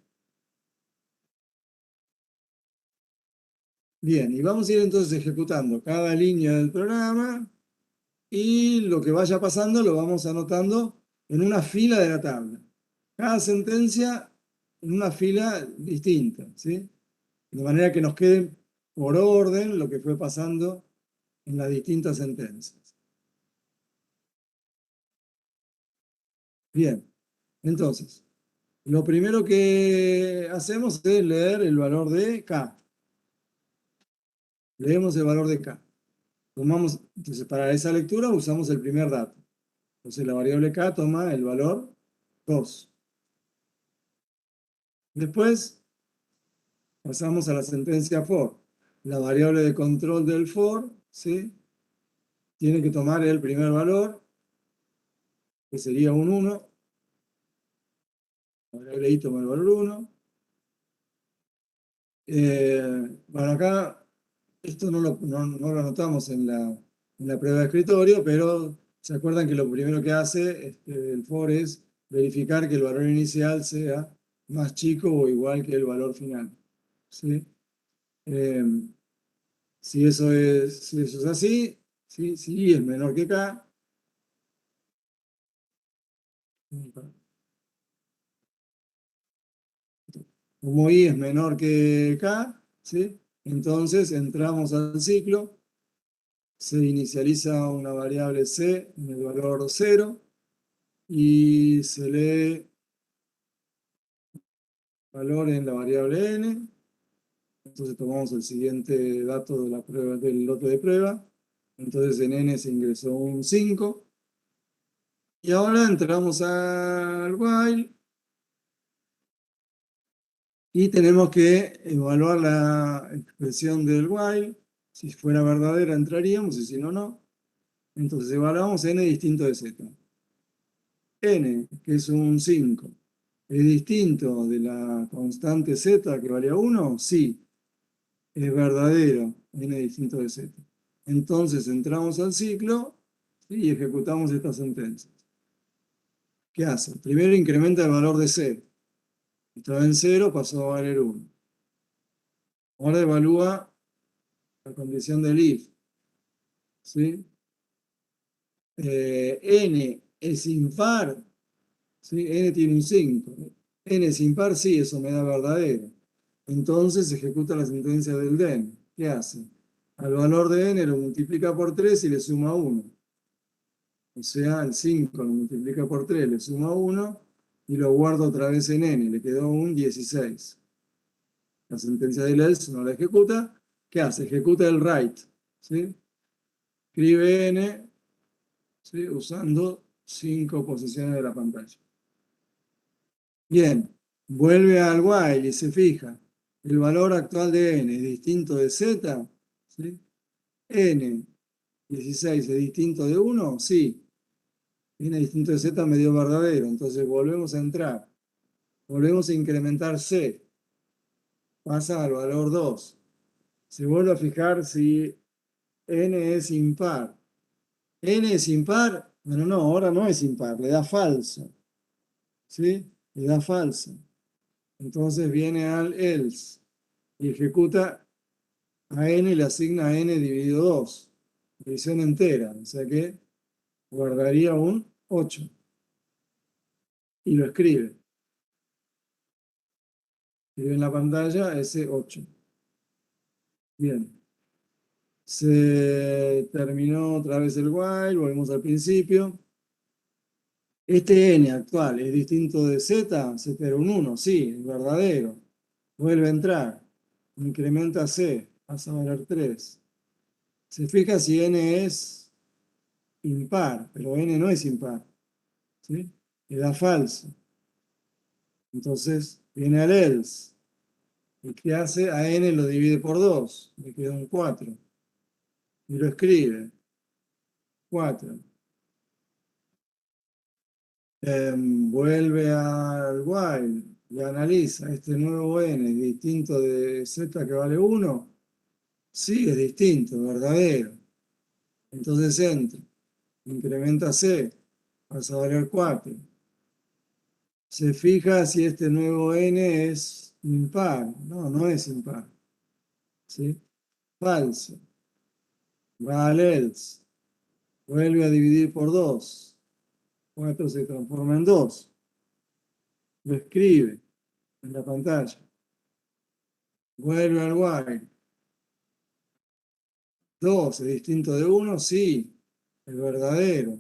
Bien, y vamos a ir entonces ejecutando cada línea del programa y lo que vaya pasando lo vamos anotando en una fila de la tabla. Cada sentencia en una fila distinta, ¿sí? De manera que nos quede por orden lo que fue pasando en las distintas sentencias. Bien, entonces, lo primero que hacemos es leer el valor de K. Leemos el valor de K. Entonces, para esa lectura usamos el primer dato. Entonces, la variable K toma el valor 2. Después pasamos a la sentencia for. La variable de control del for, ¿sí? Tiene que tomar el primer valor, que sería un 1. La variable i toma el valor 1. Bueno, acá esto no lo anotamos en la prueba de escritorio, pero se acuerdan que lo primero que hace el for es verificar que el valor inicial sea más chico o igual que el valor final. ¿Sí? Eh, si eso es así, ¿sí? Si i es menor que k, como i es menor que k, ¿sí? Entonces entramos al ciclo, se inicializa una variable c en el valor 0 y se lee valor en la variable n. Entonces tomamos el siguiente dato de la prueba, del lote de prueba. Entonces en n se ingresó un 5. Y ahora entramos al while y tenemos que evaluar la expresión del while. Si fuera verdadera entraríamos y si no, no. Entonces evaluamos n distinto de z. N, que es un 5, ¿es distinto de la constante z que valía 1? Sí, es verdadero, n distinto de z. Entonces entramos al ciclo, ¿sí? Y ejecutamos esta sentencia. ¿Qué hace? Primero incrementa el valor de 0. Estaba en 0, pasó a valer 1. Ahora evalúa la condición del if. ¿Sí? N es impar, ¿sí? N tiene un 5. N es impar, sí, eso me da verdadero. Entonces ejecuta la sentencia del den. ¿Qué hace? Al valor de n lo multiplica por 3 y le suma 1. O sea, el 5 lo multiplica por 3, le suma 1 y lo guarda otra vez en n. Le quedó un 16. La sentencia del else no la ejecuta. ¿Qué hace? Ejecuta el write. ¿Sí? Escribe n, ¿sí? Usando 5 posiciones de la pantalla. Bien, vuelve al while y se fija. El valor actual de n es distinto de z. ¿Sí? N, 16 es distinto de 1. Sí. N distinto de z me dio verdadero. Entonces volvemos a entrar. Volvemos a incrementar c. Pasa al valor 2. Se vuelve a fijar si n es impar. ¿N es impar? Bueno, no, ahora no es impar, le da falso. ¿Sí? Le da falso. Entonces viene al else y ejecuta a n, le asigna n dividido 2. División entera, o sea que guardaría un 8. Y lo escribe. Escribe en la pantalla ese 8. Bien. Se terminó otra vez el while, volvemos al principio. Este n actual es distinto de z, z era un 1, sí, es verdadero. Vuelve a entrar, incrementa c, pasa a valer 3. Se fija si n es impar, pero n no es impar, ¿sí? Le da falso. Entonces viene al else. ¿Y qué hace? A n lo divide por 2, le queda un 4. Y lo escribe, 4. Vuelve al while y analiza este nuevo n distinto de z que vale 1. Sí, es distinto, verdadero. Entonces entra, incrementa c, pasa a valer 4. Se fija si este nuevo n es impar. No, no es impar. ¿Sí? Falso. Va al else. Vuelve a dividir por 2. 4 se transforma en 2. Lo escribe en la pantalla. Vuelve al while. 2 es distinto de 1, sí, es verdadero.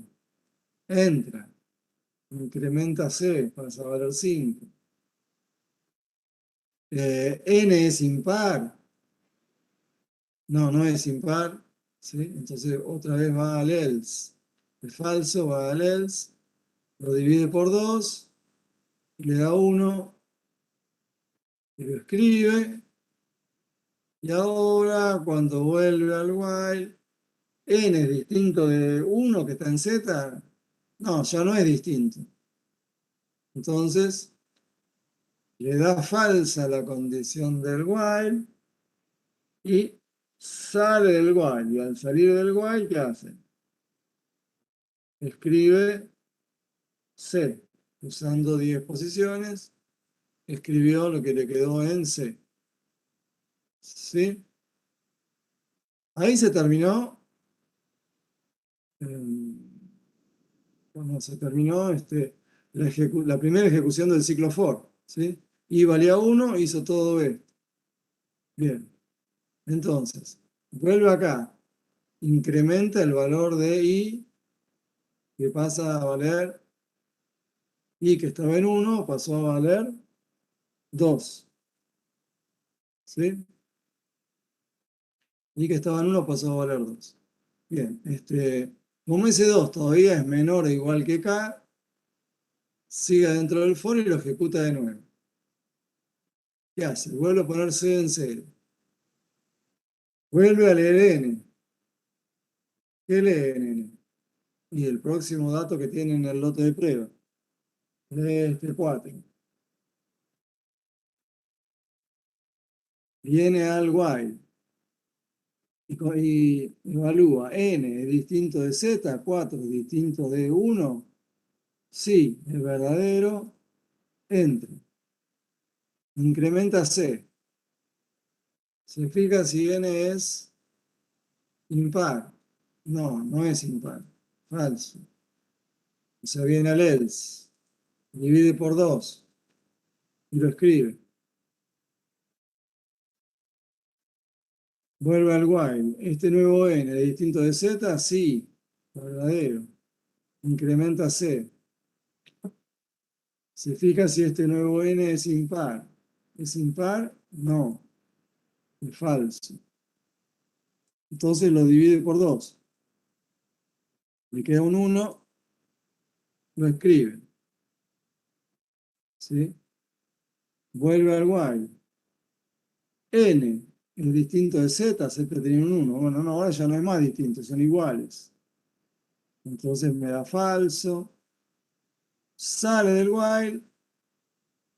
Entra. Incrementa c, pasa a valer 5. N es impar. No, no es impar. ¿Sí? Entonces otra vez va al else. Es falso, va al else. Lo divide por 2. Y le da 1. y lo escribe, y ahora cuando vuelve al while, n es distinto de 1 que está en z, no, ya no es distinto. Entonces, le da falsa la condición del while y sale del while. Y al salir del while, ¿qué hace? Escribe C, usando 10 posiciones, escribió lo que le quedó en C. ¿Sí? Ahí se terminó, cuando se terminó la primera ejecución del ciclo for. ¿Sí? I valía 1, hizo todo esto. Bien. Entonces, vuelve acá, incrementa el valor de I, que pasa a valer I, que estaba en 1, pasó a valer 2. ¿Sí? I, que estaba en 1, pasó a valer 2. Bien, como ese 2 todavía es menor o igual que K, sigue dentro del for y lo ejecuta de nuevo. ¿Qué hace? Vuelve a poner C en 0. Vuelve a leer N. ¿Qué lee N? Y el próximo dato que tiene en el lote de prueba. Lee 4. Viene al while y evalúa n es distinto de z, 4 es distinto de 1, sí, es verdadero, entra. Incrementa c. Se fija si n es impar. No, no es impar, falso. O sea, viene al else, divide por 2 y lo escribe. Vuelve al while. Este nuevo n es distinto de z, sí, verdadero. Incrementa c. Se fija si este nuevo n es impar. ¿Es impar? No, es falso. Entonces lo divide por 2. Le queda un 1, lo escribe. ¿Sí? Vuelve al while. N es distinto de z, z tiene un 1. Bueno, no, ahora ya no es más distinto, son iguales. Entonces me da falso. Sale del while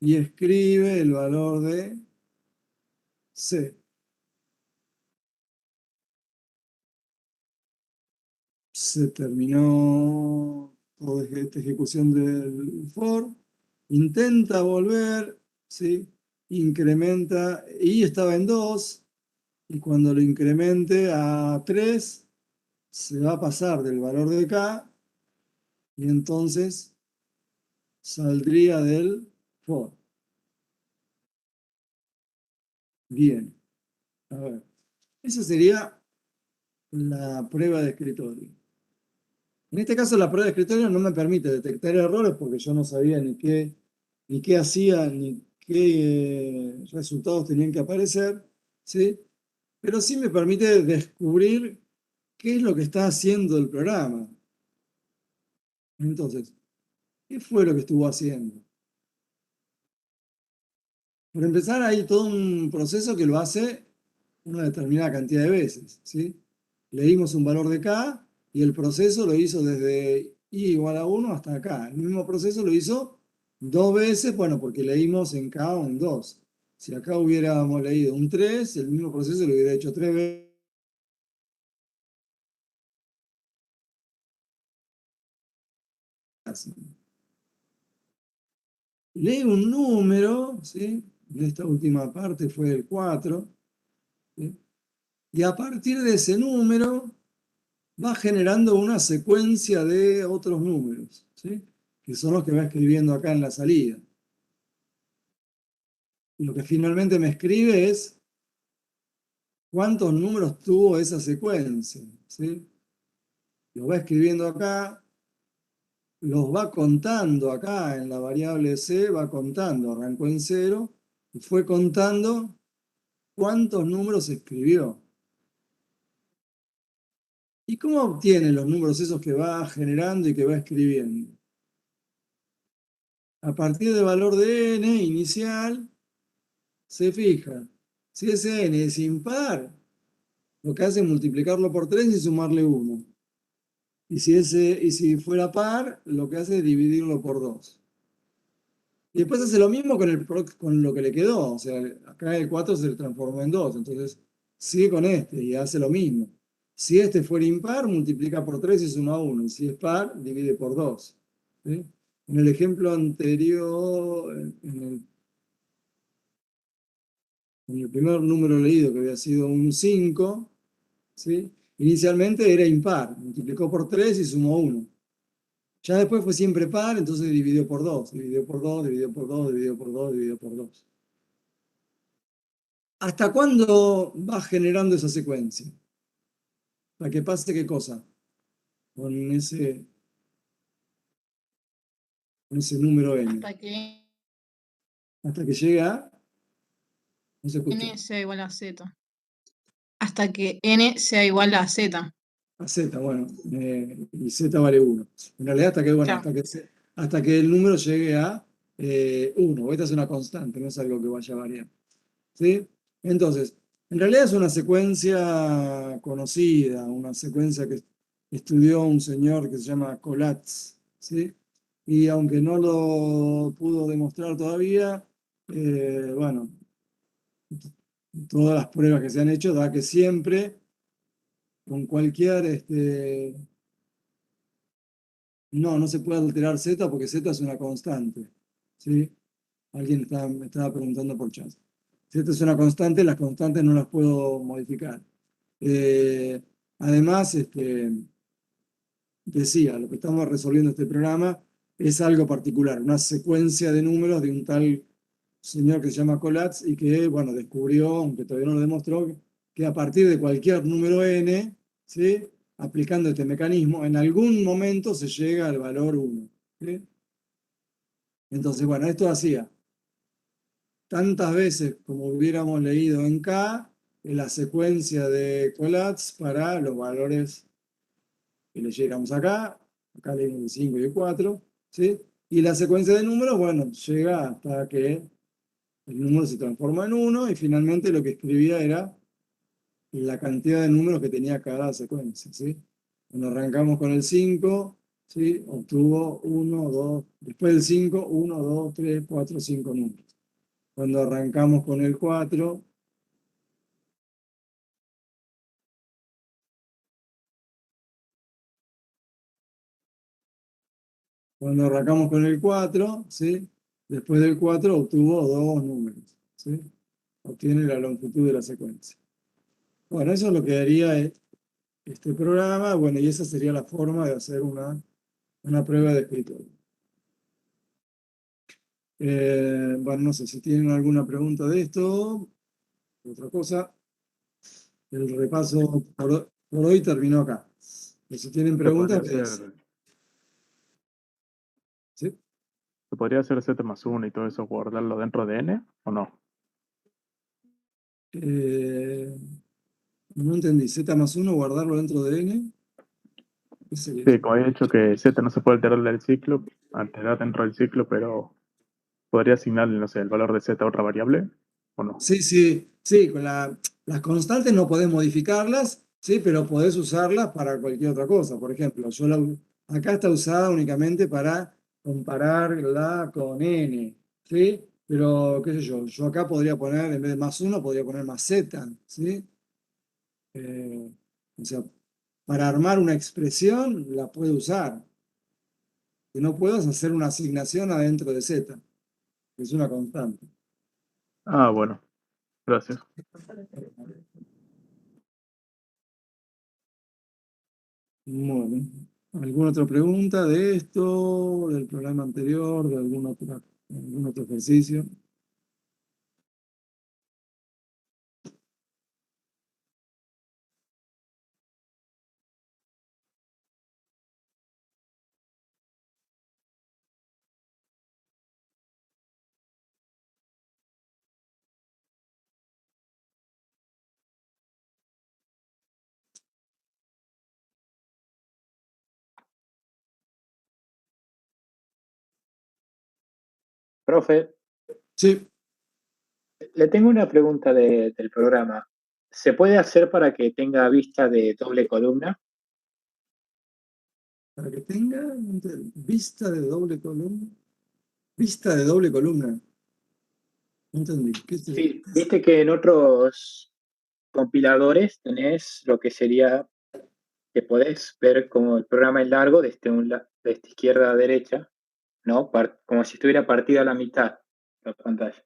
y escribe el valor de C. Se terminó toda esta ejecución del for. Intenta volver, ¿sí? Incrementa, y estaba en 2, y cuando lo incremente a 3, se va a pasar del valor de K, y entonces saldría del for. Bien, a ver, esa sería la prueba de escritorio. En este caso la prueba de escritorio no me permite detectar errores porque yo no sabía ni qué hacía, ni qué resultados tenían que aparecer, ¿sí? Pero sí me permite descubrir qué es lo que está haciendo el programa. Entonces, ¿qué fue lo que estuvo haciendo? Por empezar, hay todo un proceso que lo hace una determinada cantidad de veces, ¿sí? Leímos un valor de K y el proceso lo hizo desde I igual a 1 hasta acá. El mismo proceso lo hizo 2 veces, bueno, porque leímos en K un 2. Si acá hubiéramos leído un 3, el mismo proceso lo hubiera hecho 3 veces. Lee un número, ¿sí? En esta última parte fue el 4, ¿sí? Y a partir de ese número va generando una secuencia de otros números, ¿sí? Que son los que va escribiendo acá en la salida. Lo que finalmente me escribe es cuántos números tuvo esa secuencia, ¿sí? Lo va escribiendo acá, los va contando acá en la variable c, va contando, arrancó en 0, y fue contando cuántos números escribió. ¿Y cómo obtiene los números esos que va generando y que va escribiendo? A partir del valor de n inicial, se fija, si ese n es impar, lo que hace es multiplicarlo por 3 y sumarle 1. Y si fuera par, lo que hace es dividirlo por 2. Y después hace lo mismo con lo que le quedó. O sea, acá el 4 se transformó en 2. Entonces sigue con este y hace lo mismo. Si este fuera impar, multiplica por 3 y suma 1. Y si es par, divide por 2. ¿Sí? En el ejemplo anterior, en el primer número leído, que había sido un 5, ¿sí? Inicialmente era impar. Multiplicó por 3 y sumó 1. Ya después fue siempre par, entonces dividió por 2, dividió por 2, dividió por 2, dividió por 2, dividió por 2. ¿Hasta cuándo va generando esa secuencia? ¿Para que pase qué cosa? Con ese número n. Hasta que Hasta que llega, no se escuchó, n sea igual a z. Hasta que n sea igual a z. a z, bueno, y z vale 1. En realidad hasta que, bueno, Claro. hasta que el número llegue a 1. Esta es una constante, no es algo que vaya a variar. ¿Sí? Entonces, en realidad es una secuencia conocida, una secuencia que estudió un señor que se llama Collatz, ¿sí? Y aunque no lo pudo demostrar todavía, bueno, todas las pruebas que se han hecho da que siempre, con cualquier, no se puede alterar z porque z es una constante, ¿sí? Me estaba preguntando por chat. Si esta es una constante, las constantes no las puedo modificar. Además, decía, lo que estamos resolviendo este programa es algo particular, una secuencia de números de un tal señor que se llama Collatz y que, bueno, descubrió, aunque todavía no lo demostró, que a partir de cualquier número n, ¿sí? Aplicando este mecanismo, en algún momento se llega al valor 1. ¿Sí? Entonces, bueno, esto hacía tantas veces como hubiéramos leído en K, en la secuencia de Collatz para los valores que le llegamos acá leímos el 5 y el 4, ¿sí? Y la secuencia de números, bueno, llega hasta que el número se transforma en 1 y finalmente lo que escribía era la cantidad de números que tenía cada secuencia, ¿sí? Cuando arrancamos con el 5, ¿sí? Obtuvo 1, 2, después del 5, 1, 2, 3, 4, 5 números. Cuando arrancamos con el 4, ¿sí? Después del 4 obtuvo 2 números, ¿sí? Obtiene la longitud de la secuencia. Bueno, eso es lo que daría este programa, bueno, y esa sería la forma de hacer una prueba de escritorio. Bueno, no sé si tienen alguna pregunta de esto, otra cosa. El repaso por hoy terminó acá. Pero si tienen Se podría preguntas, hacer, ¿sí? se podría hacer z más 1 y todo eso, guardarlo dentro de n o no. Eh, no entendí, z más 1, guardarlo dentro de n. ¿Qué sería? Sí, como he dicho que z no se puede alterar del ciclo, alterar dentro del ciclo, pero podría asignarle, no sé, el valor de z a otra variable o no. Sí, sí, sí, con las constantes no podés modificarlas, sí, pero podés usarlas para cualquier otra cosa. Por ejemplo, acá está usada únicamente para compararla con n, ¿sí? Pero, qué sé yo acá podría poner, en vez de más 1, podría poner más z, ¿sí? Eh, o sea, para armar una expresión la puedo usar. Que no puedo hacer una asignación adentro de z, que es una constante. Ah, bueno, gracias. Bueno, ¿alguna otra pregunta de esto, del programa anterior, de algún otro ejercicio? Profe, Sí, Le tengo una pregunta del programa. ¿Se puede hacer para que tenga vista de doble columna? Para que tenga vista de doble columna. Vista de doble columna. No entendí. Sí, viste que en otros compiladores tenés lo que sería que podés ver como el programa es largo desde izquierda a derecha, ¿no? Como si estuviera partida a la mitad la pantalla.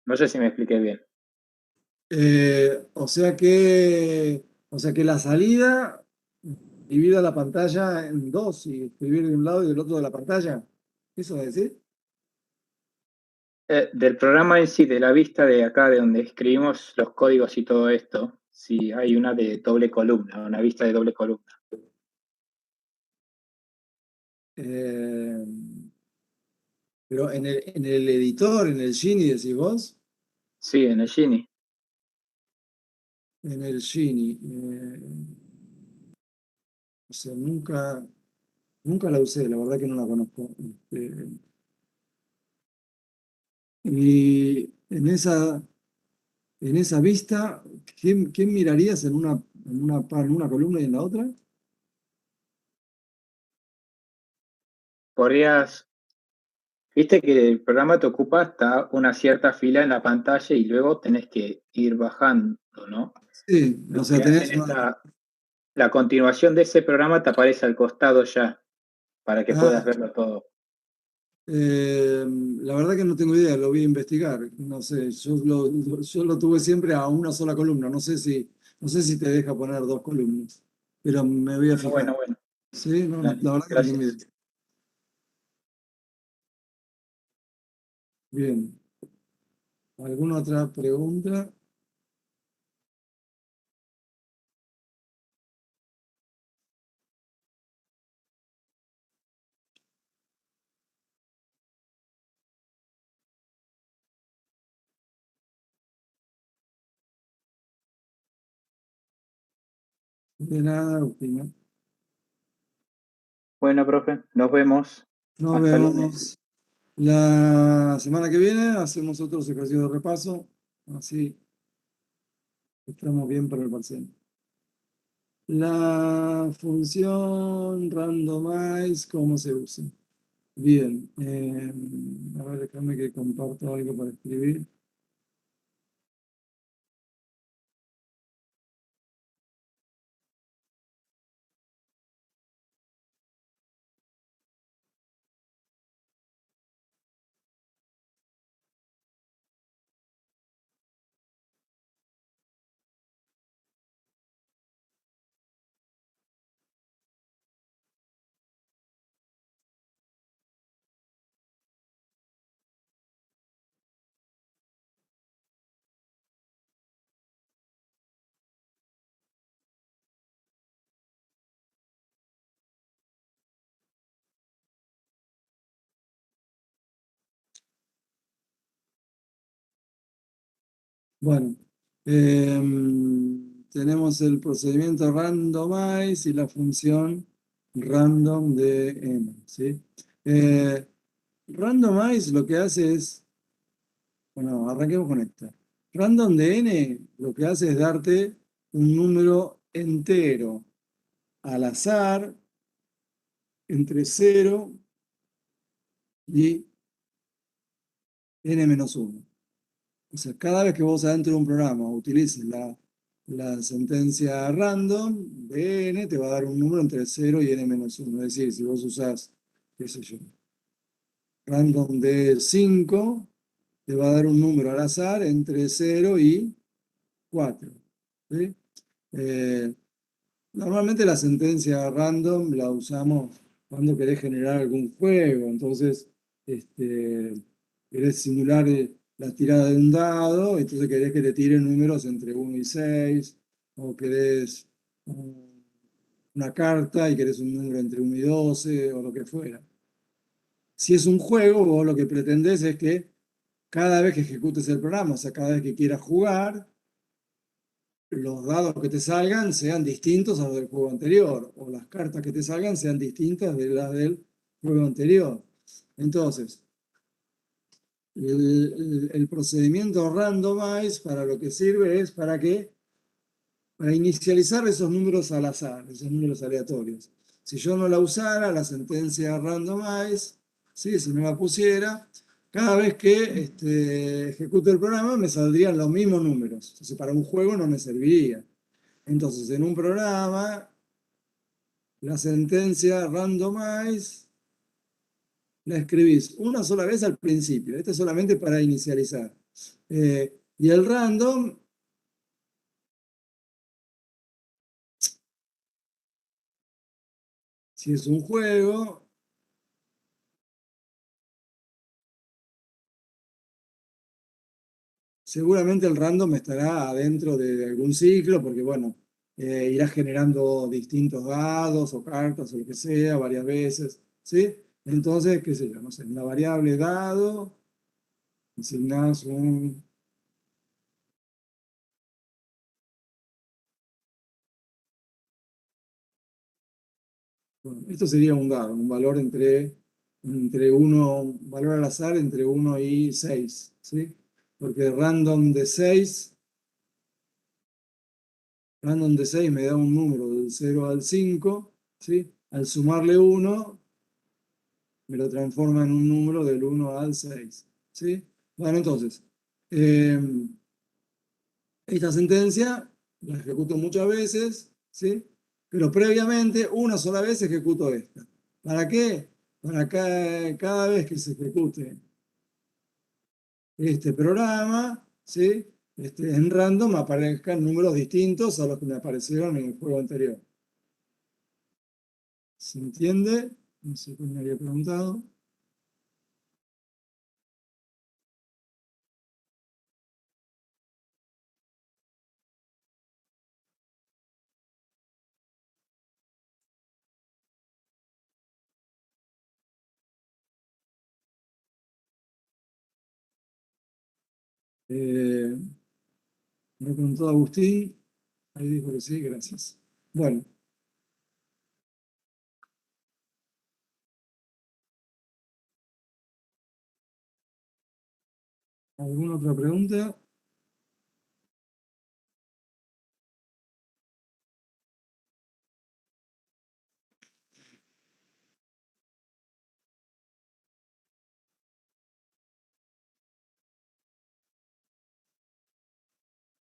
No sé si me expliqué bien. O sea que la salida divida la pantalla en dos y escribir de un lado y del otro de la pantalla. ¿Eso es decir? Del programa en sí, de la vista de acá, de donde escribimos los códigos y todo esto, sí hay una de doble columna, una vista de doble columna. Pero en el editor, en el Gini, decís vos. Sí, en el Gini. En el Gini. O sea, nunca la usé, la verdad que no la conozco. Y en esa vista, ¿qué mirarías en una columna y en la otra? Viste que el programa te ocupa hasta una cierta fila en la pantalla y luego tenés que ir bajando, ¿no? Sí, o sea, tenés La continuación de ese programa te aparece al costado ya, para que puedas verlo todo. La verdad que no tengo idea, lo voy a investigar. No sé, yo lo tuve siempre a una sola columna. No sé si te deja poner dos columnas, pero me voy a fijar. Bueno. Sí, no, Dale, la verdad que no tengo gracias. idea. Bien. ¿Alguna otra pregunta? De nada, Agustina. Bueno, profe, nos vemos. Nos Hasta el lunes. vemos la semana que viene. Hacemos otros ejercicios de repaso. Así estamos bien para el parcial. La función randomize, ¿cómo se usa? Bien. A ver, déjame que comparto algo para escribir. Bueno, tenemos el procedimiento randomize y la función random de n, ¿sí? Randomize lo que hace es, bueno, arranquemos con esta. Random de n lo que hace es darte un número entero al azar entre 0 y n-1. O sea, cada vez que vos adentro de un programa utilices la sentencia random de n, te va a dar un número entre 0 y n-1. Es decir, si vos usás, qué sé yo, random de 5, te va a dar un número al azar entre 0 y 4. ¿Sí? Normalmente la sentencia random la usamos cuando querés generar algún juego. Entonces, querés simular la tirada de un dado, entonces querés que te tiren números entre 1 y 6, o querés una carta y querés un número entre 1 y 12, o lo que fuera. Si es un juego, vos lo que pretendés es que cada vez que ejecutes el programa, o sea, cada vez que quieras jugar, los dados que te salgan sean distintos a los del juego anterior, o las cartas que te salgan sean distintas de las del juego anterior. Entonces, el procedimiento randomize para lo que sirve es para inicializar esos números al azar, esos números aleatorios. Si yo no la usara, la sentencia randomize, ¿sí? Si no la pusiera, cada vez que ejecute el programa me saldrían los mismos números. Entonces, para un juego no me serviría. Entonces, en un programa, la sentencia randomize la escribís una sola vez al principio. Esto es solamente para inicializar. Y el random, si es un juego, seguramente el random estará adentro de algún ciclo, porque bueno, irá generando distintos dados o cartas o lo que sea varias veces, ¿sí? Entonces, qué sé yo, no sé, en la variable dado, asignás un... Bueno, esto sería un dado, un valor entre 1, un valor al azar entre 1 y 6, ¿sí? Porque random de 6 me da un número del 0 al 5, ¿sí? Al sumarle 1, me lo transforma en un número del 1 al 6, ¿sí? Bueno, entonces, esta sentencia la ejecuto muchas veces, ¿sí? Pero previamente, una sola vez ejecuto esta. ¿Para qué? Para que cada vez que se ejecute este programa, ¿sí? En random aparezcan números distintos a los que me aparecieron en el juego anterior. ¿Se entiende? No sé quién me había preguntado. Me preguntó Agustín. Ahí dijo que sí, gracias. Bueno. ¿Alguna otra pregunta?